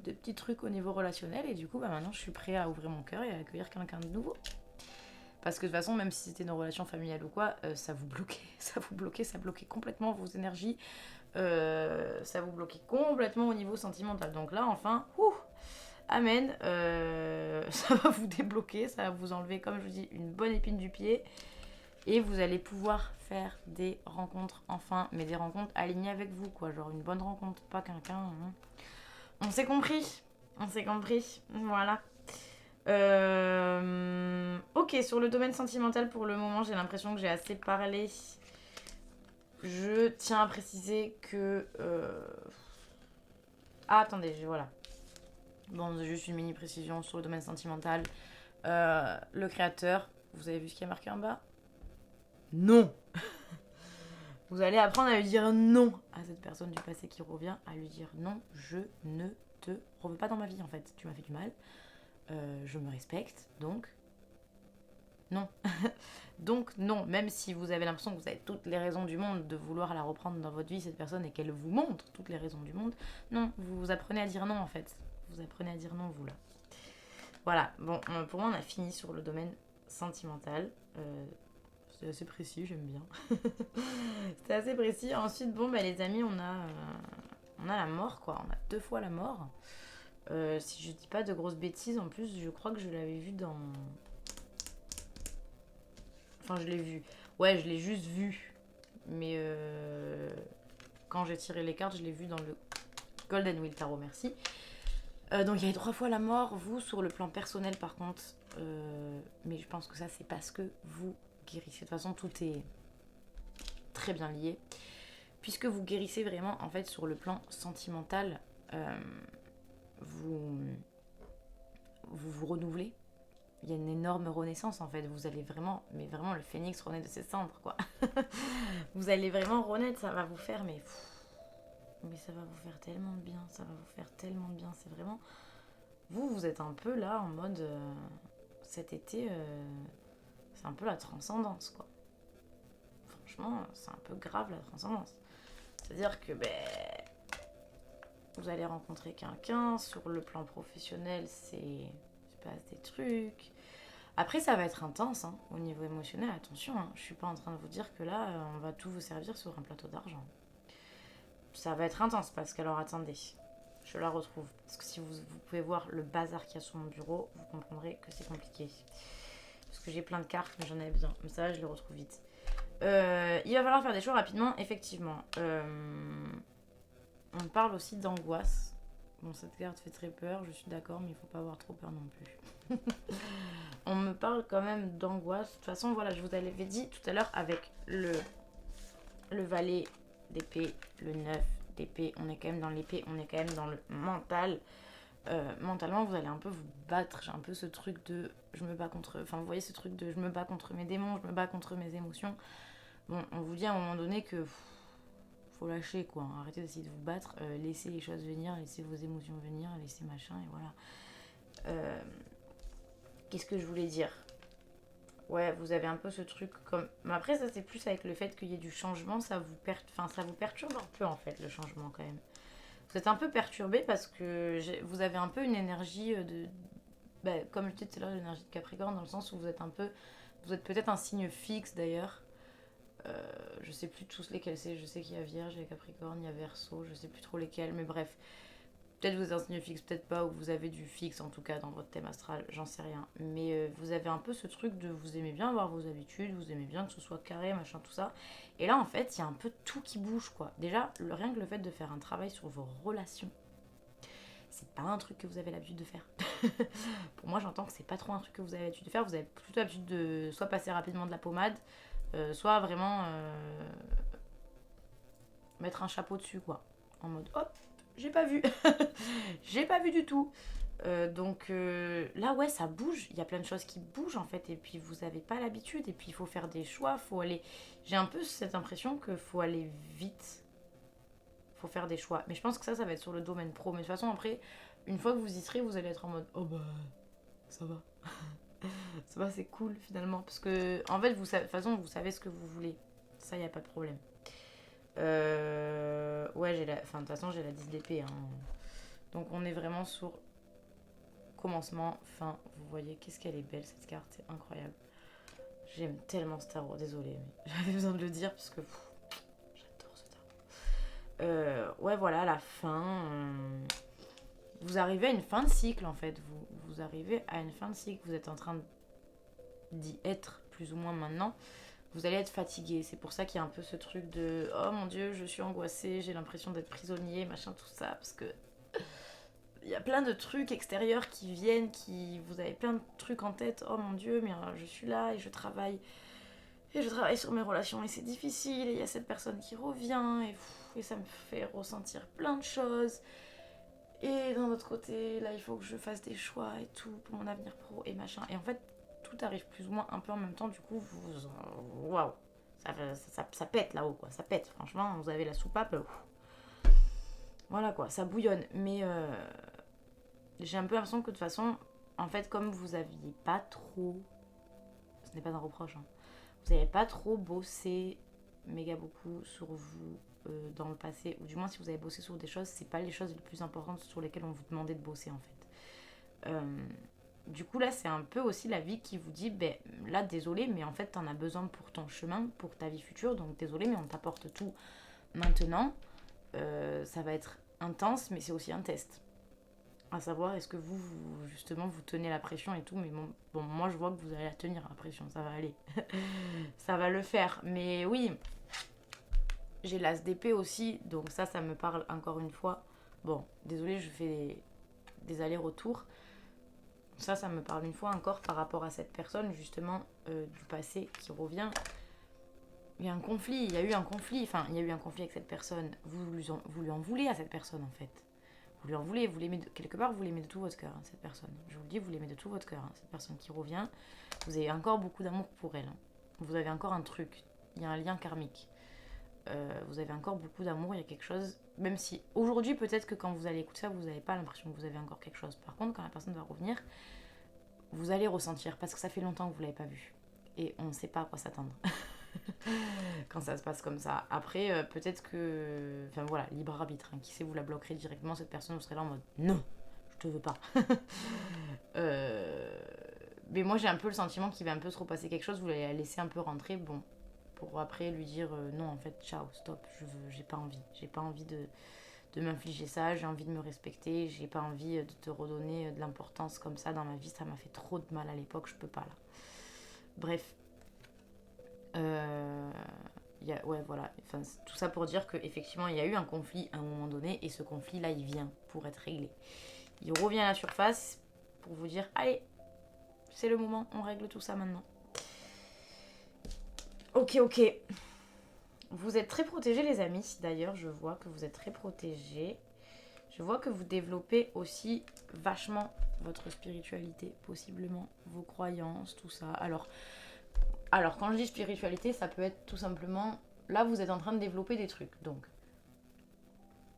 des petits trucs au niveau relationnel et du coup, bah, maintenant, je suis prêt à ouvrir mon cœur et à accueillir quelqu'un de nouveau. Parce que de toute façon, même si c'était une relation familiale ou quoi, ça vous bloquait, ça bloquait complètement vos énergies, ça vous bloquait complètement au niveau sentimental. Donc là, enfin, amen, ça va vous débloquer, ça va vous enlever, comme je vous dis, une bonne épine du pied. Et vous allez pouvoir faire des rencontres, enfin, mais des rencontres alignées avec vous, quoi. Genre une bonne rencontre, pas quelqu'un. Hein. On s'est compris, voilà. Ok, sur le domaine sentimental, pour le moment, j'ai l'impression que j'ai assez parlé. Je tiens à préciser que... Ah, attendez, voilà. Bon, juste une mini précision sur le domaine sentimental. Le créateur, vous avez vu ce qui est marqué en bas ? Non. Vous allez apprendre à lui dire non à cette personne du passé qui revient, à lui dire non, je ne te reveux pas dans ma vie en fait. Tu m'as fait du mal, je me respecte, donc non. Donc non, même si vous avez l'impression que vous avez toutes les raisons du monde de vouloir la reprendre dans votre vie, cette personne, et qu'elle vous montre toutes les raisons du monde, non, vous apprenez à dire non en fait. Vous apprenez à dire non, vous là. Voilà, bon, pour moi on a fini sur le domaine sentimental. C'est assez précis, j'aime bien. C'était assez précis. Ensuite, bon, bah les amis, on a la mort, quoi. On a 2 fois la mort. Si je dis pas de grosses bêtises, en plus, je crois que je l'avais vu dans... Enfin, je l'ai vu. Ouais, je l'ai juste vu. Mais quand j'ai tiré les cartes, je l'ai vu dans le Golden Wheel Tarot, merci. Donc il y avait 3 fois la mort. Vous, sur le plan personnel, par contre... mais je pense que ça, c'est parce que vous guérissez. De toute façon, tout est très bien lié. Puisque vous guérissez vraiment, en fait, sur le plan sentimental, vous renouvelez. Il y a une énorme renaissance en fait. Vous allez vraiment, mais vraiment le phénix renaît de ses cendres quoi. Vous allez vraiment renaître, ça va vous faire, mais ça va vous faire tellement de bien, ça va vous faire tellement de bien. C'est vraiment, vous êtes un peu là en mode cet été, c'est un peu la transcendance quoi. Franchement, c'est un peu grave la transcendance. C'est-à-dire que vous allez rencontrer quelqu'un sur le plan professionnel, c'est passe des trucs. Après, ça va être intense hein, au niveau émotionnel. Attention, hein, je suis pas en train de vous dire que là, on va tout vous servir sur un plateau d'argent. Ça va être intense parce qu'alors attendez, je la retrouve. Parce que si vous pouvez voir le bazar qu'il y a sur mon bureau, vous comprendrez que c'est compliqué. Parce que j'ai plein de cartes, mais j'en avais besoin. Mais ça va, je les retrouve vite. Il va falloir faire des choix rapidement, effectivement. On parle aussi d'angoisse. Bon, cette carte fait très peur, je suis d'accord, mais il faut pas avoir trop peur non plus. On me parle quand même d'angoisse. De toute façon, voilà, je vous avais dit tout à l'heure avec le valet d'épée, le 9 d'épée, on est quand même dans l'épée, on est quand même dans le mental. Mentalement, vous allez un peu vous battre. J'ai un peu ce truc de je me bats contre. Enfin, vous voyez ce truc de je me bats contre mes démons, je me bats contre mes émotions. Bon, on vous dit à un moment donné que faut lâcher quoi, arrêtez d'essayer de vous battre, laissez les choses venir, laissez vos émotions venir, laissez machin et voilà. Qu'est-ce que je voulais dire ? Ouais, vous avez un peu ce truc comme... Mais après ça c'est plus avec le fait qu'il y ait du changement, ça vous perturbe un peu en fait le changement quand même. Vous êtes un peu perturbé parce que vous avez un peu une énergie de... comme je disais tout à l'heure, l'énergie de Capricorne dans le sens où vous êtes un peu... Vous êtes peut-être un signe fixe d'ailleurs. Je sais plus tous lesquels c'est, je sais qu'il y a Vierge, il y a Capricorne, il y a Verseau, je sais plus trop lesquels, mais bref. Peut-être vous êtes un signe fixe, peut-être pas, ou vous avez du fixe en tout cas dans votre thème astral, j'en sais rien. Mais vous avez un peu ce truc de vous aimez bien avoir vos habitudes, vous aimez bien que ce soit carré, machin, tout ça. Et là en fait, il y a un peu tout qui bouge quoi. Déjà, rien que le fait de faire un travail sur vos relations, c'est pas un truc que vous avez l'habitude de faire. Pour moi, j'entends que c'est pas trop un truc que vous avez l'habitude de faire, vous avez plutôt l'habitude de soit passer rapidement de la pommade, soit vraiment mettre un chapeau dessus quoi, en mode hop, j'ai pas vu. J'ai pas vu du tout. Là, ouais, ça bouge. Il y a plein de choses qui bougent en fait. Et puis vous n'avez pas l'habitude. Et puis il faut faire des choix. Faut aller. J'ai un peu cette impression qu'il faut aller vite. Faut faire des choix. Mais je pense que ça va être sur le domaine pro. Mais de toute façon, après, une fois que vous y serez, vous allez être en mode oh bah ça va. Ça va, c'est cool finalement. Parce que en fait, de toute façon, vous savez ce que vous voulez. Ça, il n'y a pas de problème. Ouais, enfin, de toute façon, j'ai la 10 d'épée. Hein. Donc on est vraiment sur commencement, fin. Vous voyez, qu'est-ce qu'elle est belle cette carte, c'est incroyable. J'aime tellement ce tarot, désolée, mais j'avais besoin de le dire parce que j'adore ce tarot. Ouais, voilà, la fin. Vous arrivez à une fin de cycle en fait. Vous arrivez à une fin de cycle. Vous êtes en train d'y être plus ou moins maintenant. Vous allez être fatigué. C'est pour ça qu'il y a un peu ce truc de oh mon dieu, je suis angoissée, j'ai l'impression d'être prisonnier, machin, tout ça. Parce que il y a plein de trucs extérieurs qui viennent, vous avez plein de trucs en tête. Oh mon dieu, mais je suis là et je travaille. Et je travaille sur mes relations et c'est difficile. Et il y a cette personne qui revient et ça me fait ressentir plein de choses. Et d'un autre côté, là, il faut que je fasse des choix et tout pour mon avenir pro et machin. Et en fait, tout arrive plus ou moins un peu en même temps. Du coup, waouh, ça pète là-haut, quoi. Ça pète, franchement. Vous avez la soupape. Voilà, quoi. Ça bouillonne. Mais j'ai un peu l'impression que de toute façon, en fait, comme vous aviez pas trop... Ce n'est pas un reproche, hein. Vous n'avez pas trop bossé méga beaucoup sur vous dans le passé, ou du moins si vous avez bossé sur des choses, c'est pas les choses les plus importantes sur lesquelles on vous demandait de bosser en fait. Du coup là c'est un peu aussi la vie qui vous dit ben là désolé mais en fait t'en as besoin pour ton chemin, pour ta vie future, donc désolé mais on t'apporte tout maintenant. Ça va être intense mais c'est aussi un test. À savoir est-ce que justement vous tenez la pression et tout, mais bon moi je vois que vous allez la tenir la pression, ça va aller. Ça va le faire, mais oui, j'ai l'as d'épée aussi, donc ça me parle encore une fois. Bon, désolé, je fais des allers-retours. Ça me parle une fois encore par rapport à cette personne, justement, du passé qui revient. Il y a un conflit, il y a eu un conflit, enfin, il y a eu un conflit avec cette personne. Vous lui en voulez à cette personne, en fait. Vous lui en voulez, vous l'aimez quelque part, vous l'aimez de tout votre cœur, hein, cette personne. Je vous le dis, vous l'aimez de tout votre cœur, hein, cette personne qui revient. Vous avez encore beaucoup d'amour pour elle. Hein. Vous avez encore un truc, il y a un lien karmique. Vous avez encore beaucoup d'amour, il y a quelque chose, même si aujourd'hui peut-être que quand vous allez écouter ça, vous n'avez pas l'impression que vous avez encore quelque chose. Par contre, quand la personne va revenir, vous allez ressentir, parce que ça fait longtemps que vous ne l'avez pas vu. Et on ne sait pas à quoi s'attendre quand ça se passe comme ça. Après, peut-être que... Enfin voilà, libre arbitre. Hein. Qui sait, vous la bloquerez directement, cette personne, vous serez là en mode non, je te veux pas. Mais moi j'ai un peu le sentiment qu'il va un peu se repasser quelque chose, vous allez la laisser un peu rentrer. Bon, pour après lui dire non en fait ciao stop j'ai pas envie de m'infliger ça, j'ai envie de me respecter, j'ai pas envie de te redonner de l'importance comme ça dans ma vie, ça m'a fait trop de mal à l'époque, je peux pas là. Bref, ouais voilà, enfin, tout ça pour dire qu'effectivement il y a eu un conflit à un moment donné et ce conflit là il vient pour être réglé, il revient à la surface pour vous dire allez c'est le moment, on règle tout ça maintenant. Ok. Vous êtes très protégés les amis, d'ailleurs je vois que vous êtes très protégés. Je vois que vous développez aussi vachement votre spiritualité, possiblement vos croyances, tout ça. Alors quand je dis spiritualité, ça peut être tout simplement... Là vous êtes en train de développer des trucs, donc...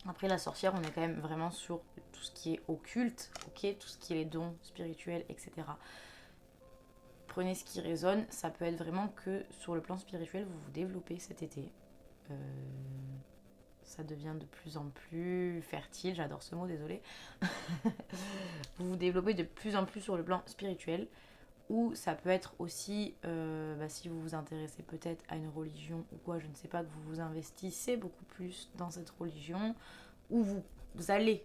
Après la sorcière, on est quand même vraiment sur tout ce qui est occulte, ok, tout ce qui est les dons spirituels, etc. Prenez ce qui résonne, ça peut être vraiment que sur le plan spirituel, vous vous développez cet été. Ça devient de plus en plus fertile, j'adore ce mot, désolé. Vous vous développez de plus en plus sur le plan spirituel, ou ça peut être aussi, si vous vous intéressez peut-être à une religion ou quoi, je ne sais pas, que vous vous investissez beaucoup plus dans cette religion, ou vous allez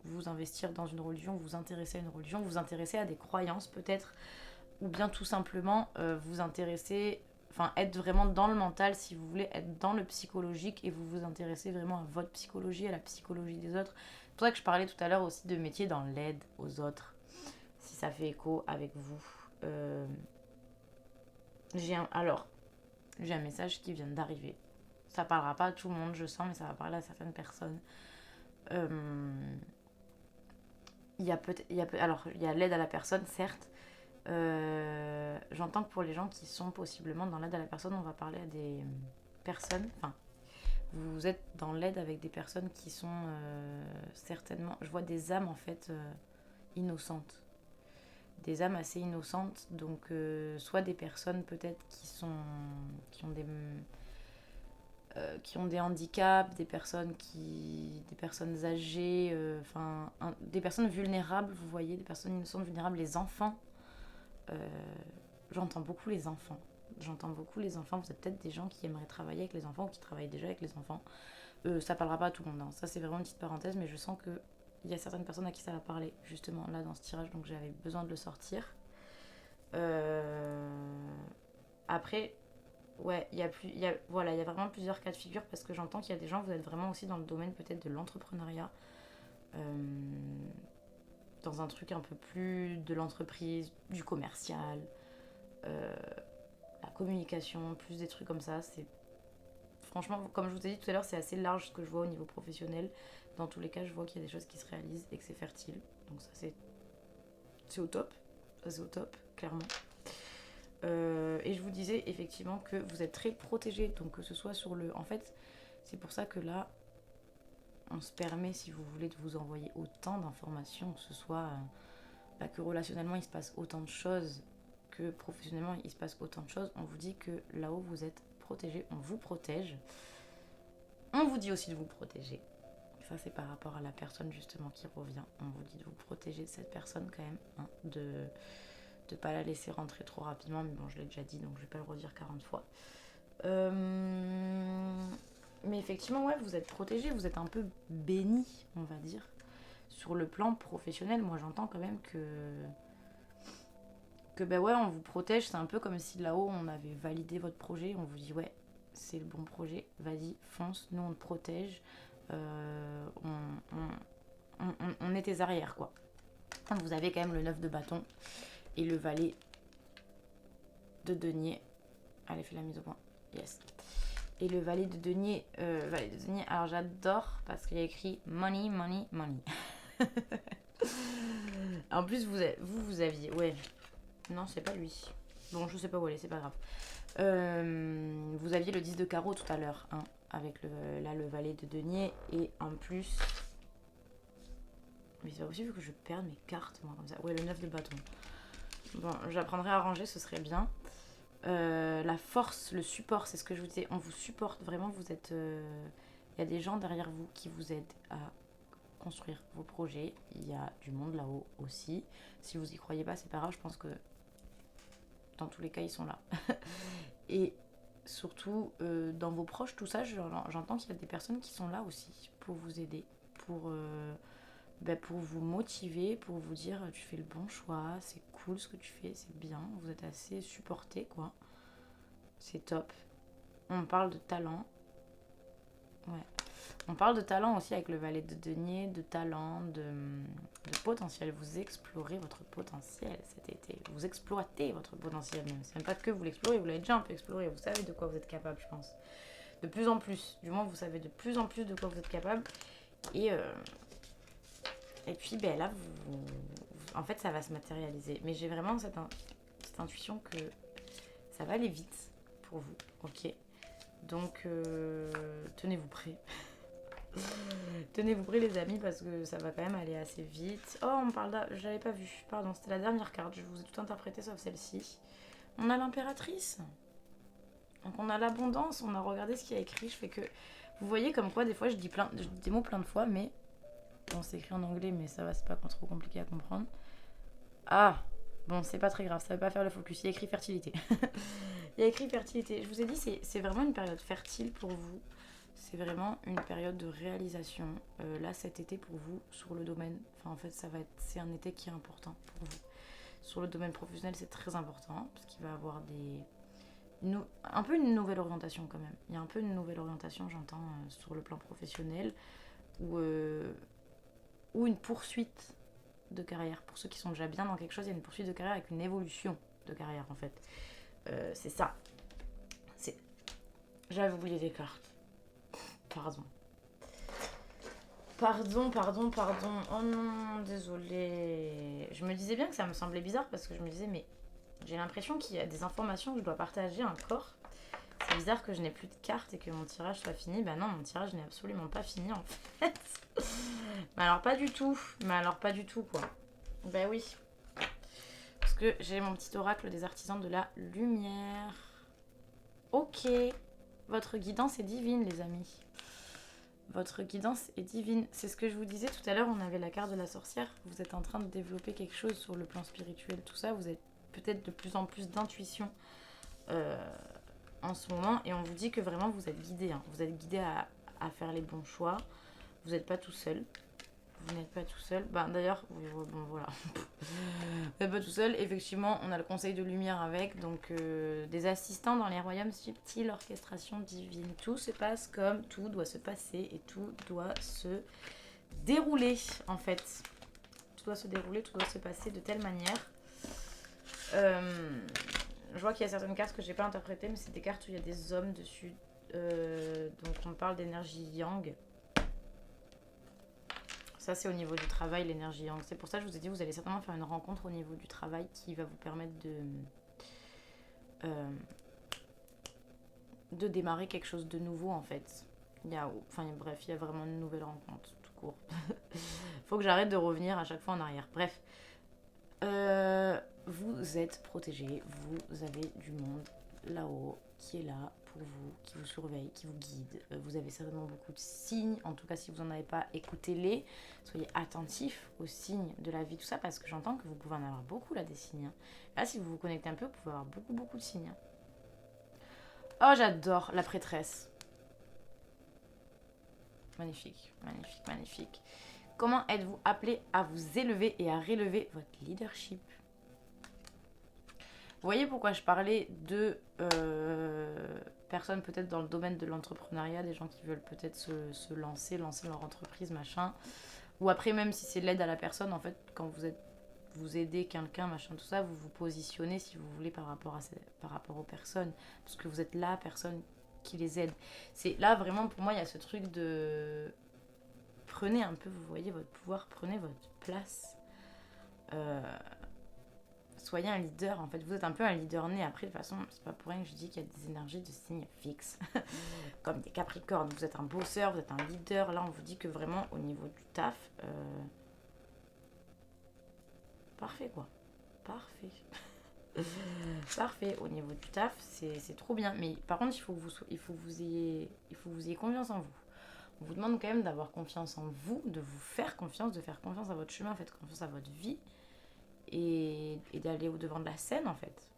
vous investir dans une religion, vous intéresser à une religion, vous intéresser à des croyances peut-être, ou bien tout simplement vous intéresser, enfin être vraiment dans le mental si vous voulez, être dans le psychologique et vous vous intéressez vraiment à votre psychologie, à la psychologie des autres. C'est pour ça que je parlais tout à l'heure aussi de métier dans l'aide aux autres, si ça fait écho avec vous. J'ai un message qui vient d'arriver. Ça parlera pas à tout le monde, je sens, mais ça va parler à certaines personnes. alors, il y a l'aide à la personne, certes. J'entends que pour les gens qui sont possiblement dans l'aide à la personne, on va parler à des personnes. Enfin, vous êtes dans l'aide avec des personnes qui sont certainement. Je vois des âmes en fait innocentes. Des âmes assez innocentes. Donc, soit des personnes peut-être qui ont des handicaps, des personnes âgées, des personnes vulnérables, vous voyez, des personnes innocentes, vulnérables, les enfants. Euh, J'entends beaucoup les enfants. J'entends beaucoup les enfants. Vous êtes peut-être des gens qui aimeraient travailler avec les enfants ou qui travaillent déjà avec les enfants. Ça parlera pas à tout le monde. Hein. Ça, c'est vraiment une petite parenthèse, mais je sens que il y a certaines personnes à qui ça va parler, justement, là, dans ce tirage, donc j'avais besoin de le sortir. Après, ouais, voilà, il y a vraiment plusieurs cas de figure parce que j'entends qu'il y a des gens, vous êtes vraiment aussi dans le domaine peut-être de l'entrepreneuriat, euh, dans un truc un peu plus de l'entreprise, du commercial, euh, la communication, plus des trucs comme ça. C'est franchement, comme je vous ai dit tout à l'heure, c'est assez large ce que je vois au niveau professionnel. Dans tous les cas, je vois qu'il y a des choses qui se réalisent et que c'est fertile. Donc ça, c'est au top. Ça, c'est au top, clairement. Et je vous disais effectivement que vous êtes très protégé, donc que ce soit sur le... En fait, c'est pour ça que là, on se permet, si vous voulez, de vous envoyer autant d'informations, que ce soit que relationnellement il se passe autant de choses, que professionnellement il se passe autant de choses. On vous dit que là-haut vous êtes protégé, on vous protège. On vous dit aussi de vous protéger. Ça, c'est par rapport à la personne justement qui revient. On vous dit de vous protéger de cette personne quand même, hein, de ne pas la laisser rentrer trop rapidement. Mais bon, je l'ai déjà dit, donc je vais pas le redire 40 fois. Mais effectivement, ouais, vous êtes protégé, vous êtes un peu béni, on va dire. Sur le plan professionnel, moi j'entends quand même que ben ouais, on vous protège. C'est un peu comme si là-haut on avait validé votre projet. On vous dit ouais, c'est le bon projet, vas-y, fonce, nous on te protège. On est tes arrières, quoi. Donc vous avez quand même le 9 de bâton et le valet de denier. Allez, fais la mise au point. Yes. Et le valet de denier, alors j'adore parce qu'il y a écrit money, money, money. En plus, vous aviez, ouais. Non, c'est pas lui. Bon, je sais pas où aller, c'est pas grave. Vous aviez le 10 de carreau tout à l'heure, hein, avec le valet de denier. Et en plus... Mais c'est pas possible que je perde mes cartes, moi, comme ça. Ouais, le 9 de bâton. Bon, j'apprendrai à ranger, ce serait bien. La force, le support, c'est ce que je vous disais. On vous supporte, vraiment, vous êtes... Il y a des gens derrière vous qui vous aident à construire vos projets. Il y a du monde là-haut aussi. Si vous y croyez pas, c'est pas grave, je pense que dans tous les cas, ils sont là. Et surtout, dans vos proches, tout ça, j'entends qu'il y a des personnes qui sont là aussi pour vous aider, pour vous motiver, pour vous dire tu fais le bon choix, c'est cool ce que tu fais, c'est bien, vous êtes assez supporté, quoi. C'est top. On parle de talent. Ouais. On parle de talent aussi avec le valet de denier, de talent, de potentiel. Vous explorez votre potentiel cet été. Vous exploitez votre potentiel même. C'est même pas que vous l'explorez, vous l'avez déjà un peu exploré. Vous savez de quoi vous êtes capable, je pense. De plus en plus. Du moins, vous savez de plus en plus de quoi vous êtes capable. Et puis, ben là, en fait, ça va se matérialiser. Mais j'ai vraiment cette intuition que ça va aller vite pour vous. Ok. Donc, tenez-vous prêts. Tenez-vous prêts les amis parce que ça va quand même aller assez vite. Oh, on parle je l'avais pas vu. Pardon, c'était la dernière carte. Je vous ai tout interprété sauf celle-ci. On a l'impératrice. Donc on a l'abondance. On a regardé ce qu'il y a écrit. Je fais que... Vous voyez comme quoi des fois je dis des mots plein de fois mais... Bon, c'est écrit en anglais mais ça va, c'est pas trop compliqué à comprendre. Ah, bon, c'est pas très grave. Ça va pas faire le focus. Il y a écrit fertilité. Il y a écrit fertilité. Je vous ai dit, c'est vraiment une période fertile pour vous. C'est vraiment une période de réalisation. Là, cet été pour vous, sur le domaine... Enfin, en fait, c'est un été qui est important pour vous. Sur le domaine professionnel, c'est très important. Parce qu'il va y avoir un peu une nouvelle orientation quand même. Il y a un peu une nouvelle orientation, j'entends, sur le plan professionnel. Ou une poursuite de carrière. Pour ceux qui sont déjà bien dans quelque chose, il y a une poursuite de carrière avec une évolution de carrière, en fait. C'est ça. J'avais oublié des cartes. Pardon. Pardon. Oh non, désolée. Je me disais bien que ça me semblait bizarre parce que je me disais, mais j'ai l'impression qu'il y a des informations que je dois partager encore. C'est bizarre que je n'ai plus de cartes et que mon tirage soit fini. Bah non, mon tirage n'est absolument pas fini en fait. Mais alors pas du tout. Quoi. Bah oui. Parce que j'ai mon petit oracle des artisans de la lumière. Ok. Votre guidance est divine, les amis. Votre guidance est divine. C'est ce que je vous disais tout à l'heure, on avait la carte de la sorcière. Vous êtes en train de développer quelque chose sur le plan spirituel, tout ça. Vous avez peut-être de plus en plus d'intuition en ce moment. Et on vous dit que vraiment vous êtes guidé. Hein. Vous êtes guidé à faire les bons choix. Vous n'êtes pas tout seul. Vous n'êtes pas tout seul. Bah, d'ailleurs, bon voilà. Vous n'êtes pas tout seul. Effectivement, on a le conseil de lumière avec. Donc, des assistants dans les royaumes subtils, orchestration divine. Tout se passe comme tout doit se passer et tout doit se dérouler, en fait. Tout doit se dérouler, tout doit se passer de telle manière. Je vois qu'il y a certaines cartes que j'ai pas interprétées, mais c'est des cartes où il y a des hommes dessus. Donc, on parle d'énergie yang. Ça, c'est au niveau du travail, l'énergie yang. C'est pour ça que je vous ai dit, vous allez certainement faire une rencontre au niveau du travail qui va vous permettre de démarrer quelque chose de nouveau, en fait. Il y a vraiment une nouvelle rencontre, tout court. Faut que j'arrête de revenir à chaque fois en arrière. Bref. Vous êtes protégés. Vous avez du monde là-haut qui est là pour vous, qui vous surveille, qui vous guide. Vous avez certainement beaucoup de signes. En tout cas, si vous n'en avez pas, écoutez-les. Soyez attentifs aux signes de la vie, tout ça, parce que j'entends que vous pouvez en avoir beaucoup là, des signes. Là, si vous vous connectez un peu, vous pouvez avoir beaucoup de signes. Oh, j'adore la prêtresse. Magnifique. Comment êtes-vous appelé à vous élever et à relever votre leadership ? Vous voyez pourquoi je parlais de personnes peut-être dans le domaine de l'entrepreneuriat, des gens qui veulent peut-être se lancer leur entreprise, machin. Ou après, même si c'est l'aide à la personne, en fait, quand vous aidez quelqu'un, machin, tout ça, vous vous positionnez, si vous voulez, par rapport aux personnes. Parce que vous êtes la personne qui les aide. C'est là, vraiment, pour moi, il y a ce truc de... Prenez un peu, vous voyez, votre pouvoir, prenez votre place. Soyez un leader, en fait, vous êtes un peu un leader né. Après, de toute façon, c'est pas pour rien que je dis qu'il y a des énergies de signes fixes, comme des capricornes. Vous êtes un bosseur, vous êtes un leader. Là, on vous dit que vraiment, au niveau du taf, parfait, quoi. Parfait, au niveau du taf, c'est trop bien. Mais par contre, il faut que vous ayez confiance en vous. On vous demande quand même d'avoir confiance en vous, de vous faire confiance, de faire confiance à votre chemin, faites confiance à votre vie. Et d'aller au devant de la scène, en fait.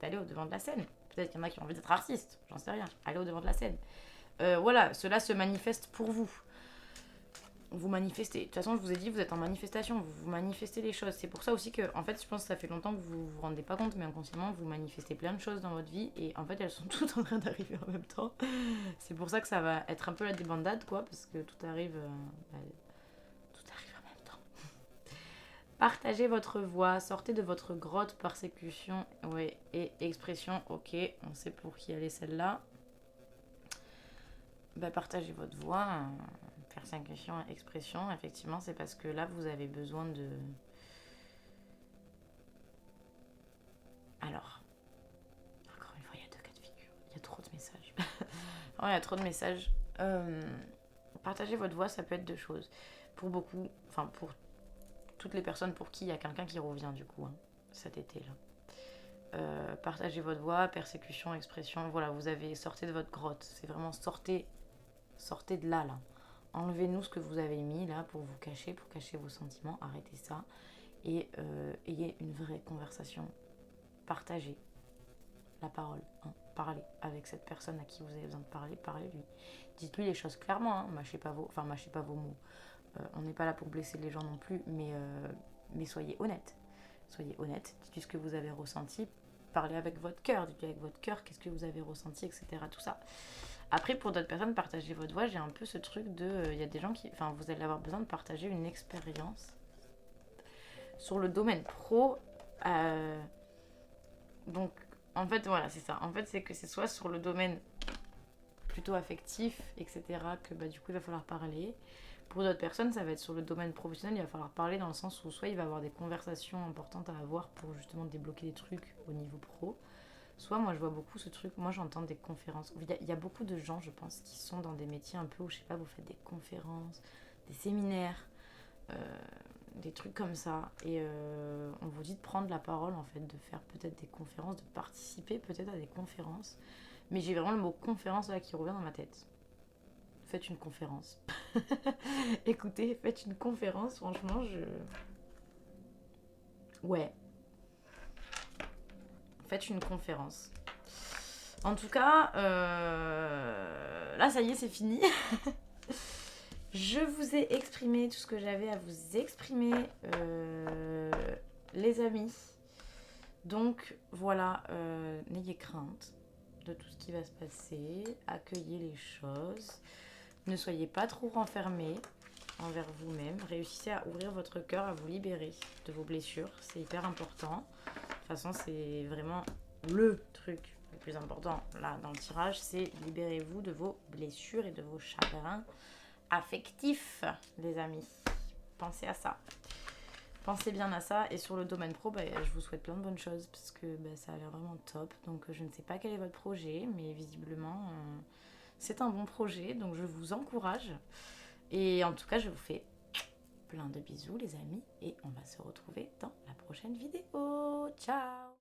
D'aller au devant de la scène. Peut-être qu'il y en a qui ont envie d'être artistes, j'en sais rien. Allez au devant de la scène. Voilà, cela se manifeste pour vous. Vous manifestez. De toute façon, je vous ai dit, vous êtes en manifestation. Vous manifestez les choses. C'est pour ça aussi que, en fait, je pense que ça fait longtemps que vous vous rendez pas compte, mais inconsciemment, vous manifestez plein de choses dans votre vie. Et en fait, elles sont toutes en train d'arriver en même temps. C'est pour ça que ça va être un peu la débandade, quoi. Parce que tout arrive... tout arrive en même temps. Partagez votre voix, sortez de votre grotte, persécution, ouais, et expression, ok, on sait pour qui elle est celle-là. Bah, partagez votre voix, persécution, expression, effectivement, c'est parce que là, vous avez besoin de... Alors, encore une fois, il y a 2 cas de figure, il y a trop de messages. Il y a trop de messages. Partagez votre voix, ça peut être 2 choses. Pour beaucoup, enfin, pour toutes les personnes pour qui il y a quelqu'un qui revient du coup, hein, cet été-là. Partagez votre voix, persécution, expression, voilà, vous avez sortez de votre grotte. C'est vraiment sortez de là. Enlevez-nous ce que vous avez mis là pour cacher vos sentiments, arrêtez ça. Et ayez une vraie conversation. Partagez la parole, hein. Parlez avec cette personne à qui vous avez besoin de parler, parlez-lui. Dites-lui les choses clairement, hein. Mâchez pas vos mots. On n'est pas là pour blesser les gens non plus, mais soyez honnête. Dites-lui ce que vous avez ressenti, parlez avec votre cœur, qu'est-ce que vous avez ressenti, etc. Tout ça. Après, pour d'autres personnes, partagez votre voix. J'ai un peu ce truc de... Il y a des gens qui... Enfin, vous allez avoir besoin de partager une expérience sur le domaine pro. Donc, en fait, voilà, c'est ça. En fait, c'est que c'est soit sur le domaine plutôt affectif, etc., que bah, du coup, il va falloir parler. Pour d'autres personnes, ça va être sur le domaine professionnel, il va falloir parler dans le sens où soit il va y avoir des conversations importantes à avoir pour justement débloquer des trucs au niveau pro, soit moi je vois beaucoup ce truc, moi j'entends des conférences. Il y a beaucoup de gens, je pense, qui sont dans des métiers un peu où, je sais pas, vous faites des conférences, des séminaires, des trucs comme ça. Et on vous dit de prendre la parole, en fait, de faire peut-être des conférences, de participer peut-être à des conférences. Mais j'ai vraiment le mot conférence là qui revient dans ma tête. Faites une conférence. Écoutez, faites une conférence, franchement, Ouais, faites une conférence. En tout cas, là, ça y est, c'est fini. Je vous ai exprimé tout ce que j'avais à vous exprimer, les amis. Donc, voilà, n'ayez crainte de tout ce qui va se passer. Accueillez les choses. Ne soyez pas trop renfermés envers vous-même. Réussissez à ouvrir votre cœur, à vous libérer de vos blessures. C'est hyper important. De toute façon, c'est vraiment le truc le plus important là dans le tirage. C'est libérez-vous de vos blessures et de vos chagrins affectifs, les amis. Pensez à ça. Pensez bien à ça. Et sur le domaine pro, je vous souhaite plein de bonnes choses parce que ça a l'air vraiment top. Donc, je ne sais pas quel est votre projet, mais visiblement, c'est un bon projet. Donc, je vous encourage. Et en tout cas, je vous fais plein de bisous, les amis. Et on va se retrouver dans la prochaine vidéo. Ciao!